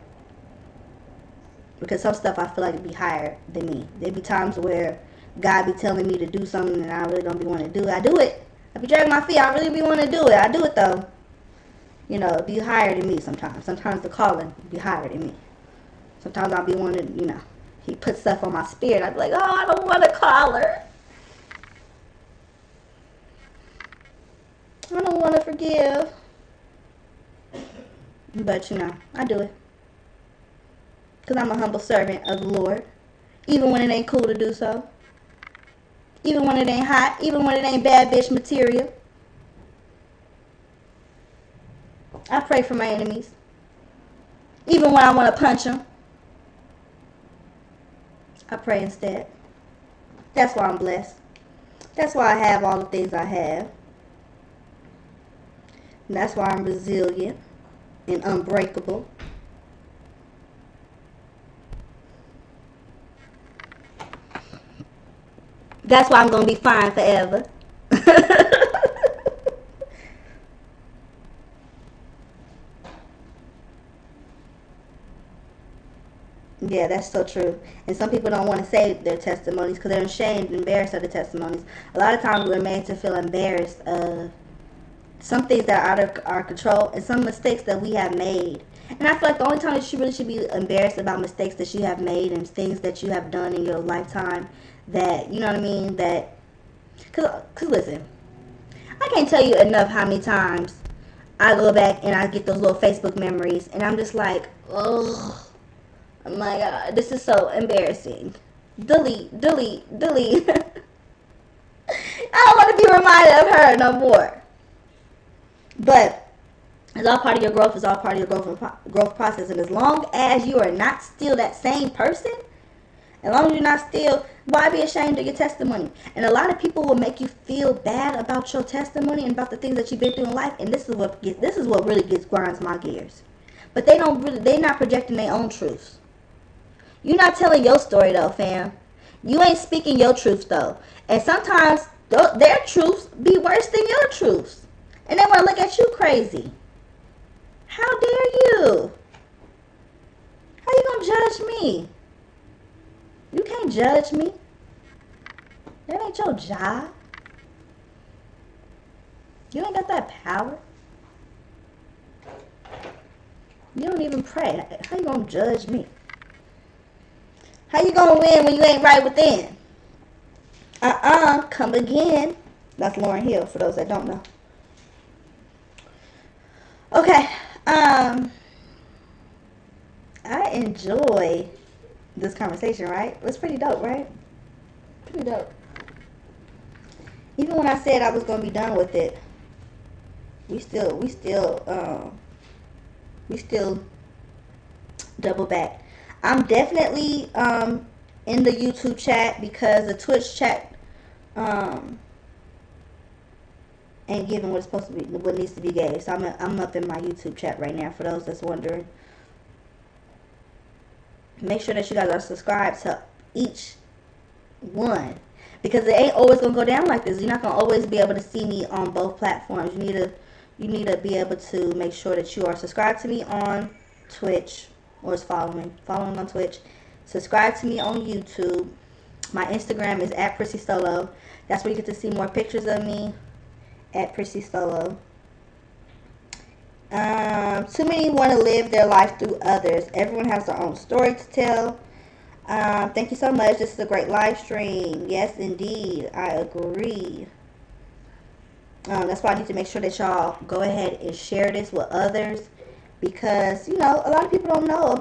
Because some stuff I feel like it'd be higher than me. There be times where God be telling me to do something and I really don't be wanting to do it. I do it. I be dragging my feet. I really be wanting to do it. I do it though. It'd be higher than me sometimes. Sometimes the calling be higher than me. Sometimes I'll be wanting, he puts stuff on my spirit. I'd be like, oh, I don't want to call her. I don't want to forgive. But, I do it. Because I'm a humble servant of the Lord. Even when it ain't cool to do so. Even when it ain't hot. Even when it ain't bad bitch material. I pray for my enemies. Even when I want to punch them. I pray instead. That's why I'm blessed. That's why I have all the things I have. And that's why I'm resilient and unbreakable. That's why I'm going to be fine forever. Yeah, that's so true. And some people don't want to say their testimonies because they're ashamed and embarrassed of the testimonies. A lot of times we're made to feel embarrassed of some things that are out of our control and some mistakes that we have made. And I feel like the only time that you really should be embarrassed about mistakes that you have made and things that you have done in your lifetime that, because listen, I can't tell you enough how many times I go back and I get those little Facebook memories and I'm just like, ugh. Oh my God, this is so embarrassing. Delete. I don't want to be reminded of her no more. But it's all part of your growth. It's all part of your growth process. And as long as you are not still that same person, as long as you're not still, why be ashamed of your testimony? And a lot of people will make you feel bad about your testimony and about the things that you've been through in life. And this is what really grinds my gears. But they're not projecting their own truths. You're not telling your story though, fam. You ain't speaking your truth though. And sometimes their truths be worse than your truths. And they want to look at you crazy. How dare you? How you gonna judge me? You can't judge me. That ain't your job. You ain't got that power. You don't even pray. How you gonna judge me? How you gonna win when you ain't right within? Come again. That's Lauryn Hill, for those that don't know. Okay. I enjoy this conversation, right? It was pretty dope, right? Pretty dope. Even when I said I was gonna be done with it, we still double back. I'm definitely in the YouTube chat because the Twitch chat ain't giving what it's supposed to be, what needs to be gave. So I'm up in my YouTube chat right now. For those that's wondering, make sure that you guys are subscribed to each one, because it ain't always gonna go down like this. You're not gonna always be able to see me on both platforms. You need to be able to make sure that you are subscribed to me on Twitch, or is following on Twitch. Subscribe to me on YouTube. My Instagram is at Prissy Solo. That's where you get to see more pictures of me, at Prissy Solo. Too many want to live their life through others. Everyone has their own story to tell. Thank you so much. This is a great live stream. Yes, indeed. I agree. That's why I need to make sure that y'all go ahead and share this with others, because, you know, a lot of people don't know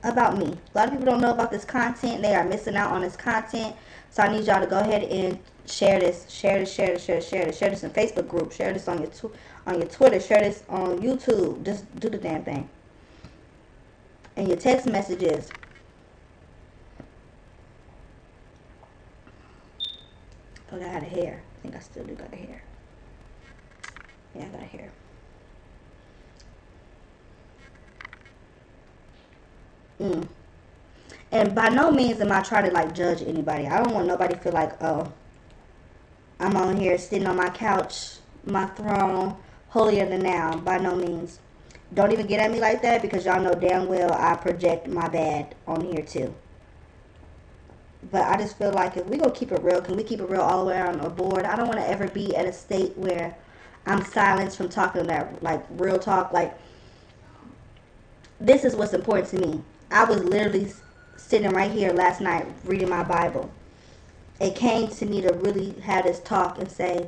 about me. A lot of people don't know about this content. They are missing out on this content. So I need y'all to go ahead and share this. Share this in Facebook group. Share this on your Twitter. Share this on YouTube. Just do the damn thing. And your text messages. Oh, I got a hair. I think I still do got a hair. Yeah, I got a hair. And by no means am I trying to like judge anybody. I don't want nobody to feel like, oh, I'm on here sitting on my couch, my throne, holier than thou. By no means. Don't even get at me like that, because y'all know damn well I project my bad on here too. But I just feel like if we gonna keep it real, can we keep it real all the way around the board? I don't want to ever be at a state where I'm silenced from talking that like real talk. Like, this is what's important to me. I was literally sitting right here last night reading my Bible. It came to me to really have this talk and say,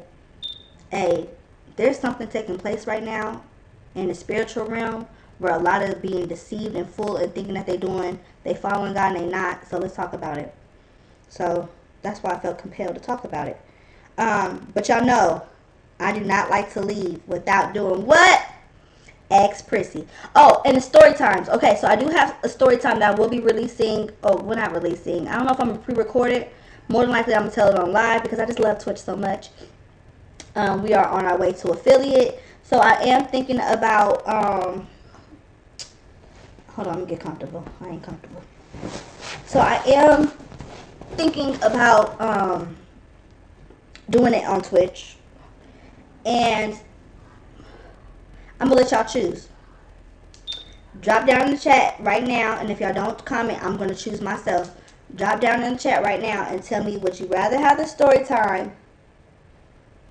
hey, there's something taking place right now in the spiritual realm where a lot of being deceived and fooled and thinking that they following God and they not. So let's talk about it. So that's why I felt compelled to talk about it. But y'all know, I do not like to leave without doing what? Ask Prissy. Oh, and the story times. Okay, so I do have a story time that I will be releasing. Oh, we're not releasing. I don't know if I'm going to pre-record it. More than likely, I'm going to tell it on live, because I just love Twitch so much. We are on our way to affiliate. So I am thinking about... hold on, let me get comfortable. I ain't comfortable. So I am thinking about doing it on Twitch. And I'm going to let y'all choose. Drop down in the chat right now. And if y'all don't comment, I'm going to choose myself. Drop down in the chat right now and tell me, would you rather have the story time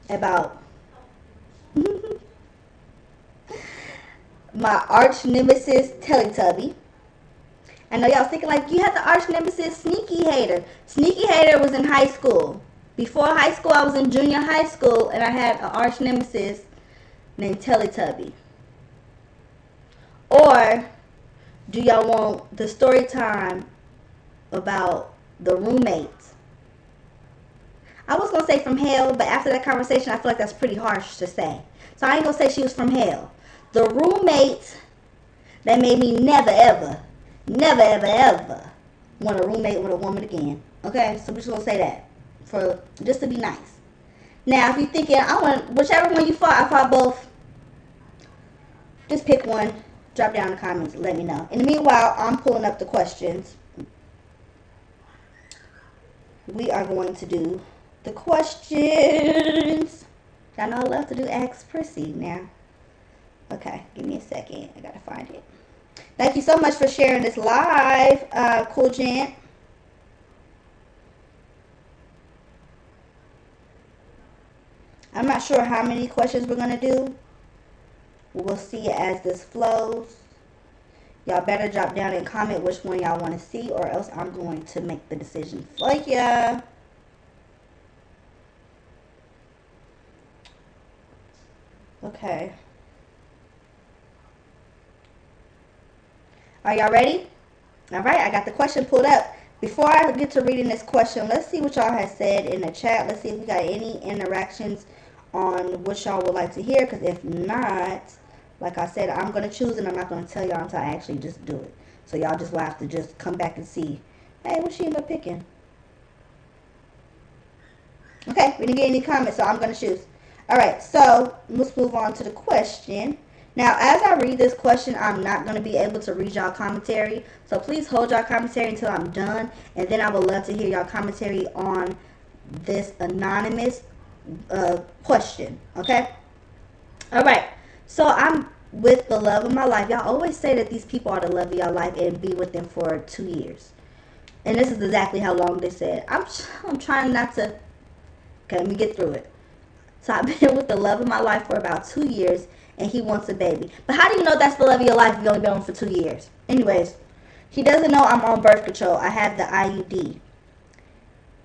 about my arch nemesis Teletubby? I know y'all was thinking like, you had the arch nemesis Sneaky Hater. Sneaky Hater was in high school. Before high school, I was in junior high school, and I had an arch nemesis named Teletubby. Or do y'all want the story time about the roommates? I was going to say from hell, but after that conversation, I feel like that's pretty harsh to say. So I ain't going to say she was from hell. The roommate that made me never, ever want to roommate with a woman again. Okay? So we're just going to say that. For just to be nice. Now, if you're thinking, I want whichever one you fought, I fought both. Just pick one. Drop down in the comments. Let me know. In the meanwhile, I'm pulling up the questions. We are going to do the questions. Y'all know I love to do Ask Prissy now. Okay, give me a second. I gotta find it. Thank you so much for sharing this live, Cool Gent. I'm not sure how many questions we're going to do. We'll see as this flows. Y'all better drop down and comment which one y'all want to see, or else I'm going to make the decision for ya. Okay. Are y'all ready? All right, I got the question pulled up. Before I get to reading this question, let's see what y'all have said in the chat. Let's see if we got any interactions on what y'all would like to hear. Because if not, like I said, I'm going to choose and I'm not going to tell y'all until I actually just do it. So y'all just will have to just come back and see. Hey, what she end up picking? Okay, we didn't get any comments, so I'm going to choose. All right, so let's move on to the question. Now, as I read this question, I'm not going to be able to read y'all commentary. So please hold y'all commentary until I'm done. And then I would love to hear y'all commentary on this anonymous question. Okay? All right. So I'm with the love of my life. Y'all always say that these people are the love of your life and be with them for 2 years. And this is exactly how long they said. I'm trying not to. Okay, let me get through it. So I've been with the love of my life for about 2 years. And he wants a baby. But how do you know that's the love of your life if you've only been on for 2 years? Anyways, he doesn't know I'm on birth control. I have the IUD.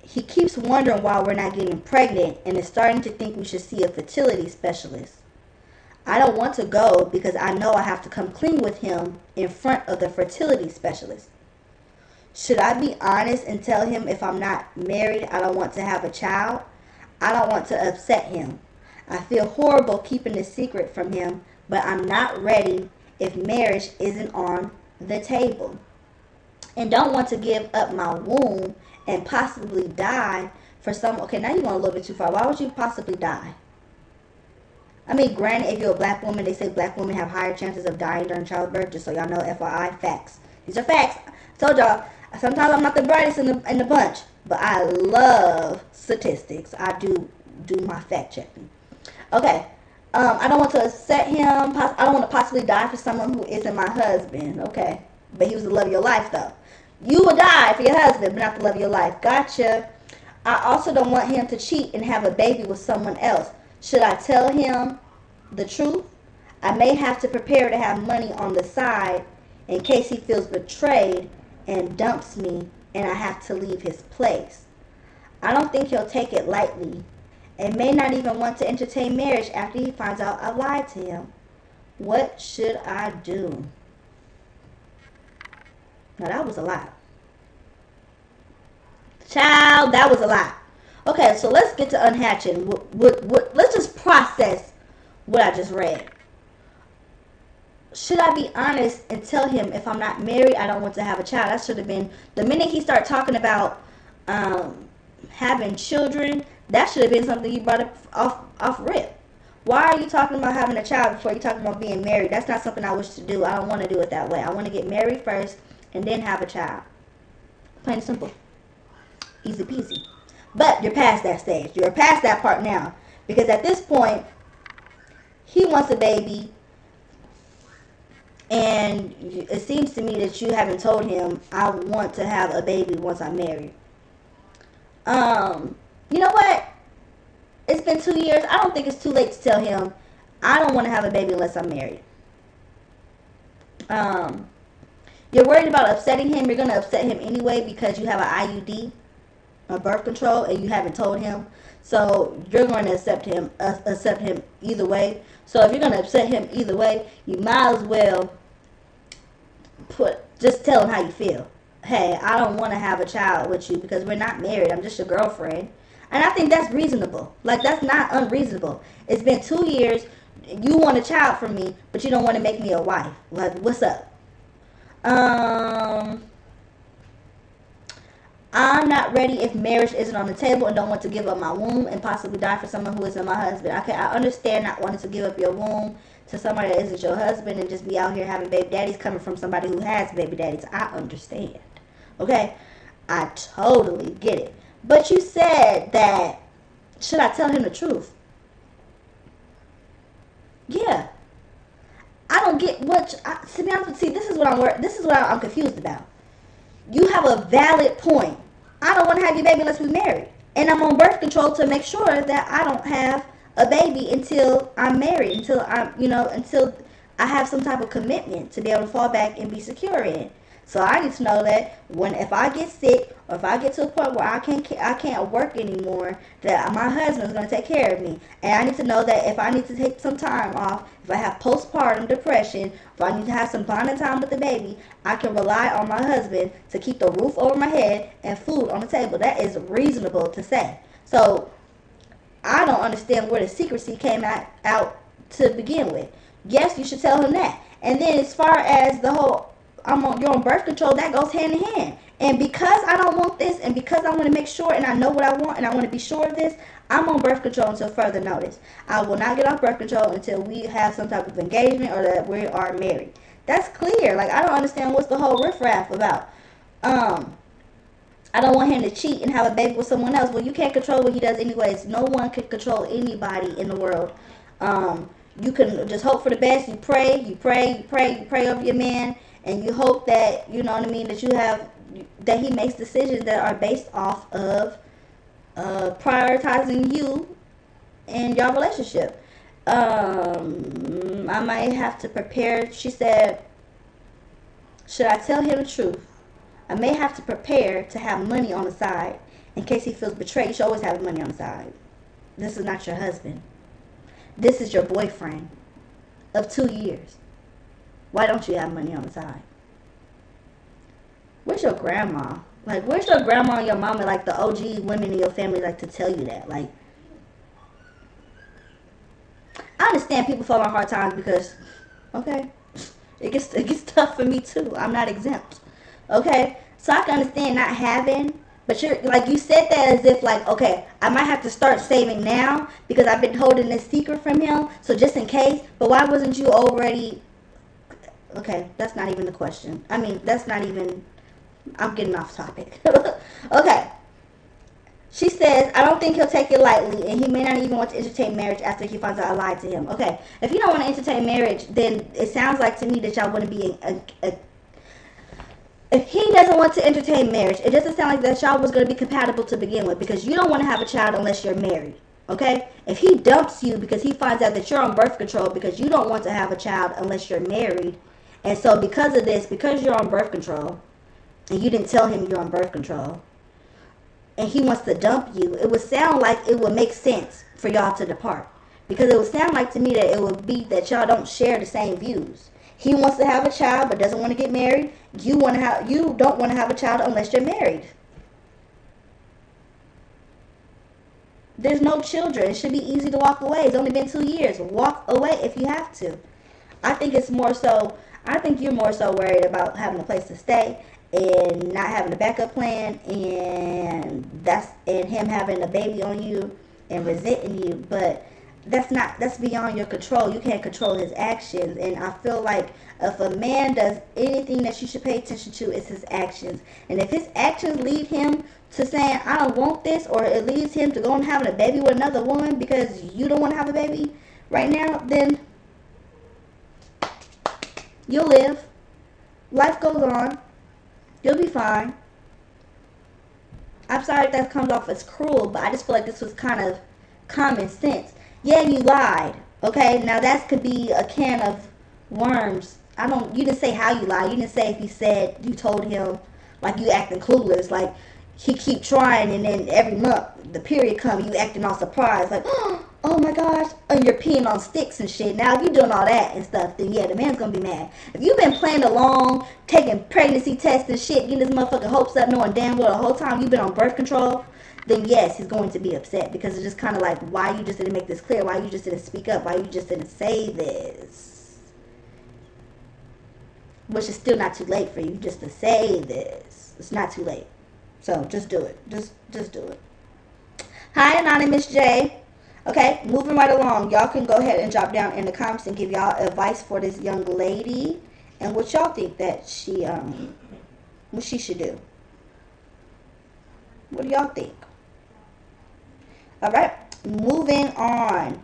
He keeps wondering why we're not getting pregnant and is starting to think we should see a fertility specialist. I don't want to go because I know I have to come clean with him in front of the fertility specialist. Should I be honest and tell him if I'm not married, I don't want to have a child? I don't want to upset him. I feel horrible keeping the secret from him, but I'm not ready if marriage isn't on the table. And don't want to give up my womb and possibly die for someone. Okay, now you're going a little bit too far. Why would you possibly die? I mean, granted, if you're a black woman, they say black women have higher chances of dying during childbirth. Just so y'all know, FYI, facts. These are facts. I told y'all, sometimes I'm not the brightest in the bunch, but I love statistics. I do my fact checking. Okay, I don't want to upset him. I don't want to possibly die for someone who isn't my husband. Okay, but he was the love of your life, though. You would die for your husband, but not the love of your life. Gotcha. I also don't want him to cheat and have a baby with someone else. Should I tell him the truth? I may have to prepare to have money on the side in case he feels betrayed and dumps me and I have to leave his place. I don't think he'll take it lightly and may not even want to entertain marriage after he finds out I lied to him. What should I do? Now that was a lot. Child, that was a lot. Okay, so let's get to unhatching. Let's just process what I just read. Should I be honest and tell him if I'm not married, I don't want to have a child? That should have been, the minute he started talking about having children, that should have been something you brought up off rip. Why are you talking about having a child before you're talking about being married? That's not something I wish to do. I don't want to do it that way. I want to get married first and then have a child. Plain and simple. Easy peasy. But you're past that stage. You're past that part now. Because at this point, he wants a baby. And it seems to me that you haven't told him, I want to have a baby once I'm married. You know what? It's been 2 years. I don't think it's too late to tell him, I don't want to have a baby unless I'm married. You're worried about upsetting him. You're going to upset him anyway because you have an IUD, a birth control, and you haven't told him. So you're going to accept him either way. So if you're going to upset him either way, you might as well just tell him how you feel. Hey, I don't want to have a child with you because we're not married. I'm just your girlfriend. And I think that's reasonable. Like, that's not unreasonable. It's been 2 years. You want a child from me, but you don't want to make me a wife. Like, what's up? I'm not ready if marriage isn't on the table and don't want to give up my womb and possibly die for someone who isn't my husband. Okay, I understand not wanting to give up your womb to somebody that isn't your husband and just be out here having baby daddies coming from somebody who has baby daddies. I understand. Okay? I totally get it. But you said that, should I tell him the truth? Yeah. I don't get what, to be honest, see, this is what I'm confused about. You have a valid point. I don't want to have your baby unless we're married. And I'm on birth control to make sure that I don't have a baby until I'm married, until I have some type of commitment to be able to fall back and be secure in. So I need to know that if I get sick or if I get to a point where I can't work anymore, that my husband's going to take care of me. And I need to know that if I need to take some time off, if I have postpartum depression, if I need to have some bonding time with the baby, I can rely on my husband to keep the roof over my head and food on the table. That is reasonable to say. So I don't understand where the secrecy came out to begin with. Yes, you should tell him that. And then as far as the whole you're on birth control, that goes hand in hand. And because I don't want this, and because I want to make sure, and I know what I want, and I want to be sure of this, I'm on birth control until further notice. I will not get off birth control until we have some type of engagement or that we are married. That's clear. Like, I don't understand what's the whole riffraff about. I don't want him to cheat and have a baby with someone else. Well, you can't control what he does anyways. No one can control anybody in the world. You can just hope for the best. You pray over your man, and you hope that, you know what I mean, that he makes decisions that are based off of prioritizing you and your relationship. I might have to prepare. She said, should I tell him the truth? I may have to prepare to have money on the side in case he feels betrayed. You should always have money on the side. This is not your husband. This is your boyfriend of 2 years. Why don't you have money on the side? Where's your grandma? Like, where's your grandma and your mama, like the OG women in your family, like to tell you that? Like, I understand people fall on hard times because, okay, it gets tough for me too. I'm not exempt. Okay, so I can understand not having, but you're like, you said that as if like, okay, I might have to start saving now because I've been holding this secret from him, so just in case. But why wasn't you already? Okay, that's not even the question. I mean, that's not even. I'm getting off topic. Okay. She says, I don't think he'll take it lightly, and he may not even want to entertain marriage after he finds out I lied to him. Okay, if you don't want to entertain marriage, then it sounds like to me that y'all wouldn't be if he doesn't want to entertain marriage, it doesn't sound like that y'all was going to be compatible to begin with, because you don't want to have a child unless you're married. Okay? If he dumps you because he finds out that you're on birth control because you don't want to have a child unless you're married, and so because of this, because you're on birth control, and you didn't tell him you're on birth control, and he wants to dump you, it would sound like it would make sense for y'all to depart. Because it would sound like to me that it would be that y'all don't share the same views. He wants to have a child but doesn't want to get married. You don't want to have a child unless you're married. There's no children. It should be easy to walk away. It's only been 2 years. Walk away if you have to. I think you're more so worried about having a place to stay and not having a backup plan, and him having a baby on you and resenting you. But that's beyond your control. You can't control his actions. And I feel like if a man does anything that you should pay attention to, it's his actions. And if his actions lead him to saying, I don't want this, or it leads him to go and having a baby with another woman because you don't want to have a baby right now, then you'll live. Life goes on. You'll be fine. I'm sorry if that comes off as cruel, but I just feel like this was kind of common sense. Yeah, you lied. Okay, now that could be a can of worms. You didn't say how you lied. You didn't say if you told him, like you acting clueless, like he keep trying, and then every month the period comes, you acting all surprised, like, oh my gosh, and you're peeing on sticks and shit. Now, if you're doing all that and stuff, then yeah, the man's gonna be mad. If you've been playing along, taking pregnancy tests and shit, getting this motherfucking hopes up, knowing damn well the whole time you've been on birth control, then yes, he's going to be upset, because it's just kind of like, why you just didn't make this clear? Why you just didn't speak up? Why you just didn't say this? Which is still not too late for you just to say this. It's not too late. So just do it. Just do it. Hi, Anonymous J. Okay, moving right along. Y'all can go ahead and drop down in the comments and give y'all advice for this young lady and what y'all think that what she should do. What do y'all think? All right, moving on.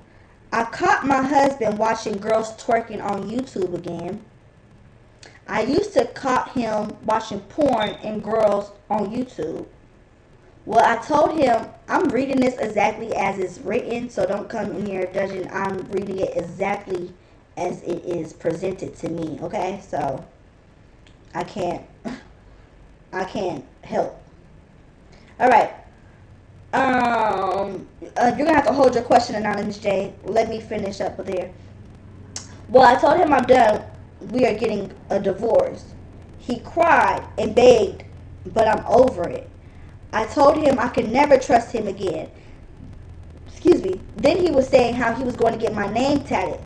I caught my husband watching girls twerking on YouTube again. I used to caught him watching porn and girls on YouTube. Well, I told him, I'm reading this exactly as it's written, so don't come in here judging. I'm reading it exactly as it is presented to me, okay? So I can't help. All right. You're gonna have to hold your question, Anonymous J. Let me finish up with here. Well, I told him I'm done. We are getting a divorce. He cried and begged, but I'm over it. I told him I could never trust him again. Excuse me. Then he was saying how he was going to get my name tatted,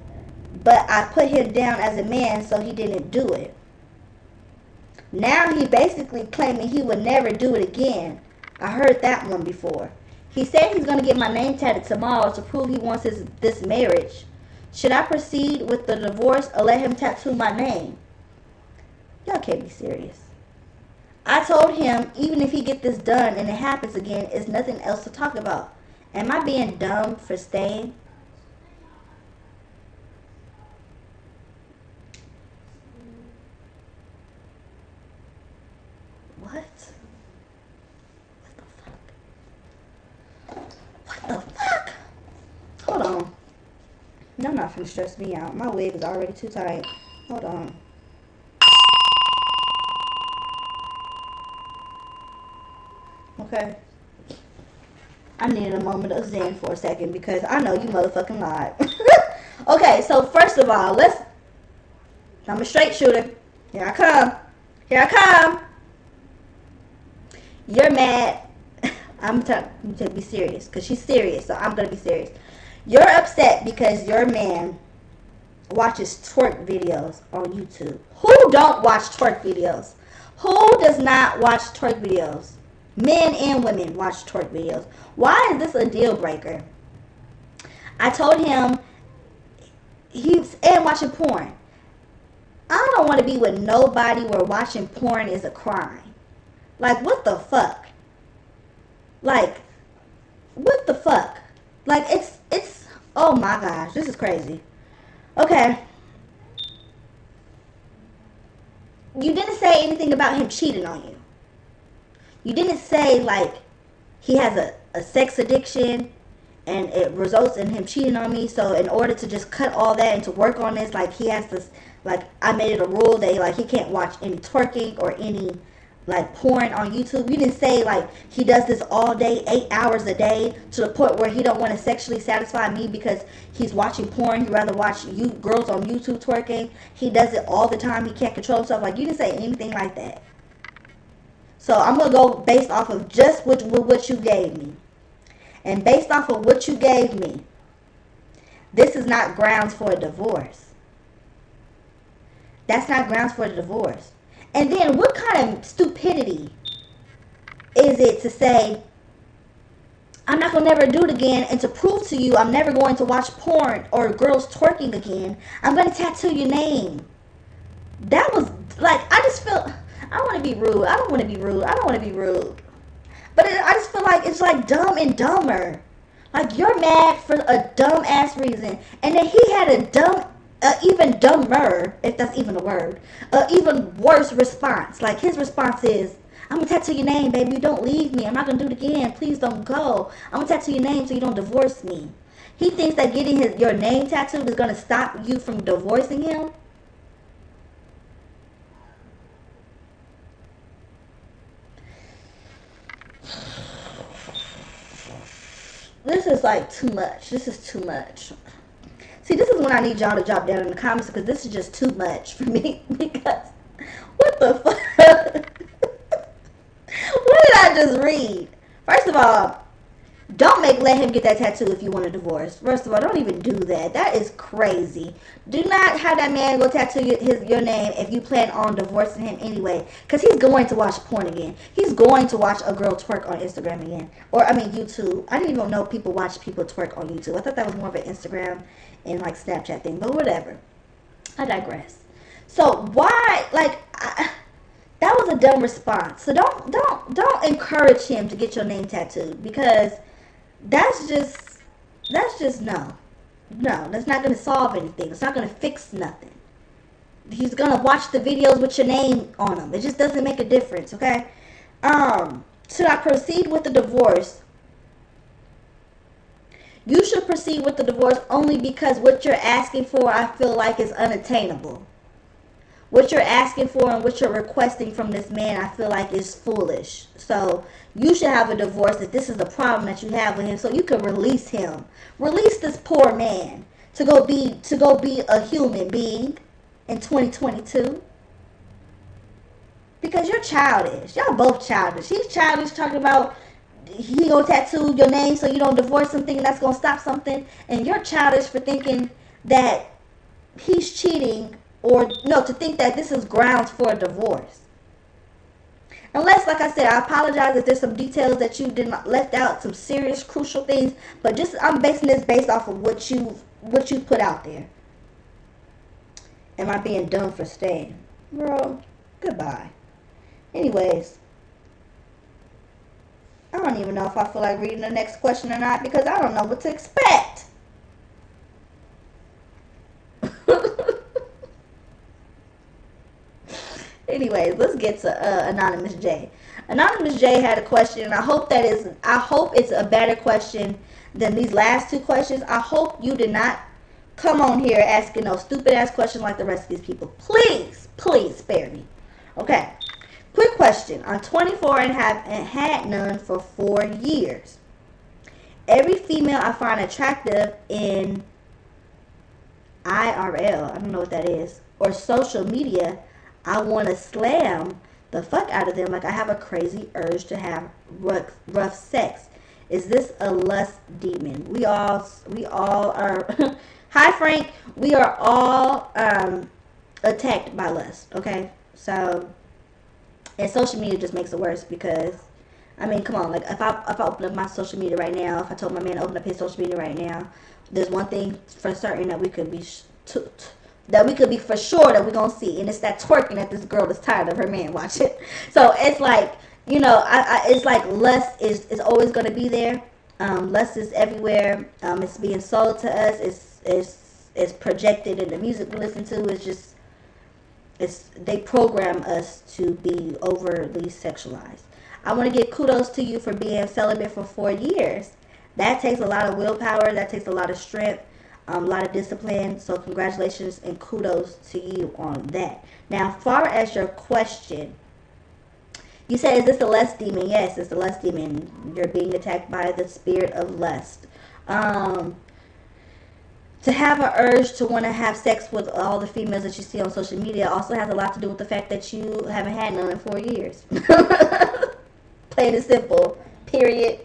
but I put him down as a man, so he didn't do it. Now he basically claiming he would never do it again. I heard that one before. He said he's going to get my name tatted tomorrow to prove he wants this marriage. Should I proceed with the divorce or let him tattoo my name? Y'all can't be serious. I told him even if he get this done and it happens again, it's nothing else to talk about. Am I being dumb for staying? What? What the fuck? Hold on. Y'all not finna stress me out. My wig is already too tight. Hold on. Okay. I needed a moment of zen for a second because I know you motherfucking lied. Okay, so first of all, I'm a straight shooter. Here I come. Here I come. You're mad. I'm going to be serious because she's serious, so I'm going to be serious. You're upset because your man watches twerk videos on YouTube. Who don't watch twerk videos? Who does not watch twerk videos? Men and women watch twerk videos. Why is this a deal breaker? I told him and watching porn. I don't want to be with nobody where watching porn is a crime. Like, what the fuck? Like, what the fuck? Like, it's, oh my gosh, this is crazy. Okay. You didn't say anything about him cheating on you. You didn't say, like, he has a sex addiction and it results in him cheating on me. So in order to just cut all that and to work on this, like, he has to, like, I made it a rule that, like, he can't watch any twerking or any, like, porn on YouTube. You didn't say, like, he does this all day, 8 hours a day, to the point where he don't want to sexually satisfy me because he's watching porn. He'd rather watch you girls on YouTube twerking. He does it all the time. He can't control himself. Like, you didn't say anything like that. So I'm going to go based off of just what you gave me. And based off of what you gave me, this is not grounds for a divorce. That's not grounds for a divorce. And then what kind of stupidity is it to say, I'm not going to never do it again, and to prove to you I'm never going to watch porn or girls twerking again, I'm going to tattoo your name. That was, like, I just feel, I don't want to be rude. I don't want to be rude. I don't want to be rude. But I just feel like it's like dumb and dumber. Like, you're mad for a dumb ass reason. And then he had a even dumber, if that's even a word, even worse response. Like, his response is, I'm going to tattoo your name, baby. Don't leave me. I'm not going to do it again. Please don't go. I'm going to tattoo your name so you don't divorce me. He thinks that getting your name tattooed is going to stop you from divorcing him. This is like too much. This is too much. See, this is when I need y'all to drop down in the comments because this is just too much for me. Because, what the fuck? What did I just read? First of all, don't let him get that tattoo if you want a divorce. First of all, don't even do that. That is crazy. Do not have that man go tattoo your name if you plan on divorcing him anyway. Because he's going to watch porn again. He's going to watch a girl twerk on Instagram again. Or, I mean, YouTube. I didn't even know people watch people twerk on YouTube. I thought that was more of an Instagram and, like, Snapchat thing. But whatever. I digress. So, why, like, that was a dumb response. So, don't encourage him to get your name tattooed. Because that's just no, that's not going to solve anything. It's not going to fix nothing. He's going to watch the videos with your name on them. It just doesn't make a difference, okay? Should I proceed with the divorce? You should proceed with the divorce only because what you're asking for, I feel like, is unattainable. what you're asking for and what you're requesting from this man, I feel like is foolish. So you should have a divorce if this is the problem that you have with him, so you can release him. Release this poor man to go be a human being in 2022. Because you're childish. Y'all both childish. He's childish talking about he gonna tattoo your name so you don't divorce him, thinking that's gonna stop something. And you're childish for thinking that he's cheating, or no, to think that this is grounds for a divorce. Unless, like I said, I apologize if there's some details that you did not left out, some serious crucial things. But just I'm basing this based off of what you put out there. Am I being dumb for staying? Bro, goodbye. Anyways, I don't even know if I feel like reading the next question or not, because I don't know what to expect. Anyways, let's get to Anonymous J. Anonymous J had a question, and I hope it's a better question than these last two questions. I hope you did not come on here asking no stupid ass questions like the rest of these people. Please, please spare me. Okay. Quick question. I'm 24 and have had none for 4 years. Every female I find attractive in IRL, I don't know what that is, or social media, I want to slam the fuck out of them like I have a crazy urge to have rough sex. Is this a lust demon? We all are. Hi Frank. We are all attacked by lust. Okay, so and social media just makes it worse because, I mean, come on. Like if I open up my social media right now, if I told my man to open up his social media right now, there's one thing for certain that we could be for sure that we're gonna see, and it's that twerking that this girl is tired of her man watching. So it's like, you know, it's like lust is always gonna be there. Lust is everywhere. It's being sold to us. It's projected in the music we listen to. It's just they program us to be overly sexualized. I want to give kudos to you for being celibate for 4 years. That takes a lot of willpower. That takes a lot of strength. A lot of discipline. So congratulations and kudos to you on that. Now, as far as your question, you said, is this the lust demon? Yes, it's the lust demon. You're being attacked by the spirit of lust. To have an urge to want to have sex with all the females that you see on social media also has a lot to do with the fact that you haven't had none in 4 years. Plain and simple. Period.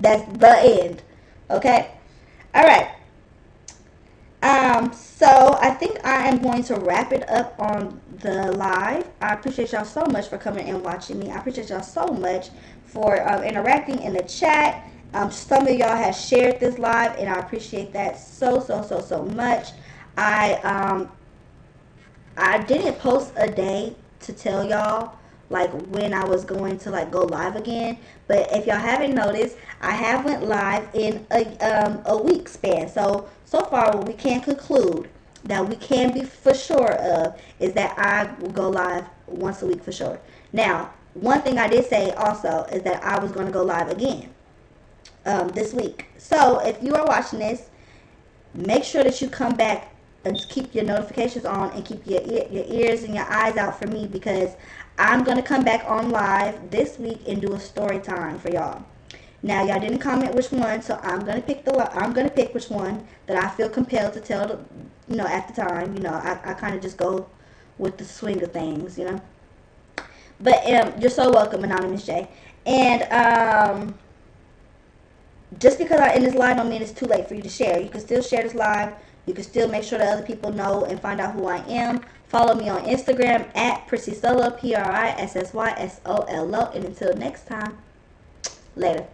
That's the end. Okay? All right. So I think I am going to wrap it up on the live. I appreciate y'all so much for coming and watching me. I appreciate y'all so much for interacting in the chat. Some of y'all have shared this live, and I appreciate that so much. I didn't post a day to tell y'all like when I was going to like go live again, but if y'all haven't noticed, I have went live in a week span. So far, what we can conclude that we can be for sure of is that I will go live once a week for sure. Now, one thing I did say also is that I was going to go live again this week. So if you are watching this, make sure that you come back and keep your notifications on and keep your ears and your eyes out for me, because I'm going to come back on live this week and do a story time for y'all. Now, y'all didn't comment which one, so I'm gonna pick which one that I feel compelled to tell. At the time, I kind of just go with the swing of things, But you're so welcome, Anonymous J. And just because I end this live don't mean it's too late for you to share. You can still share this live. You can still make sure that other people know and find out who I am. Follow me on Instagram at Prissy Solo, PRISSYSOLO. And until next time, later.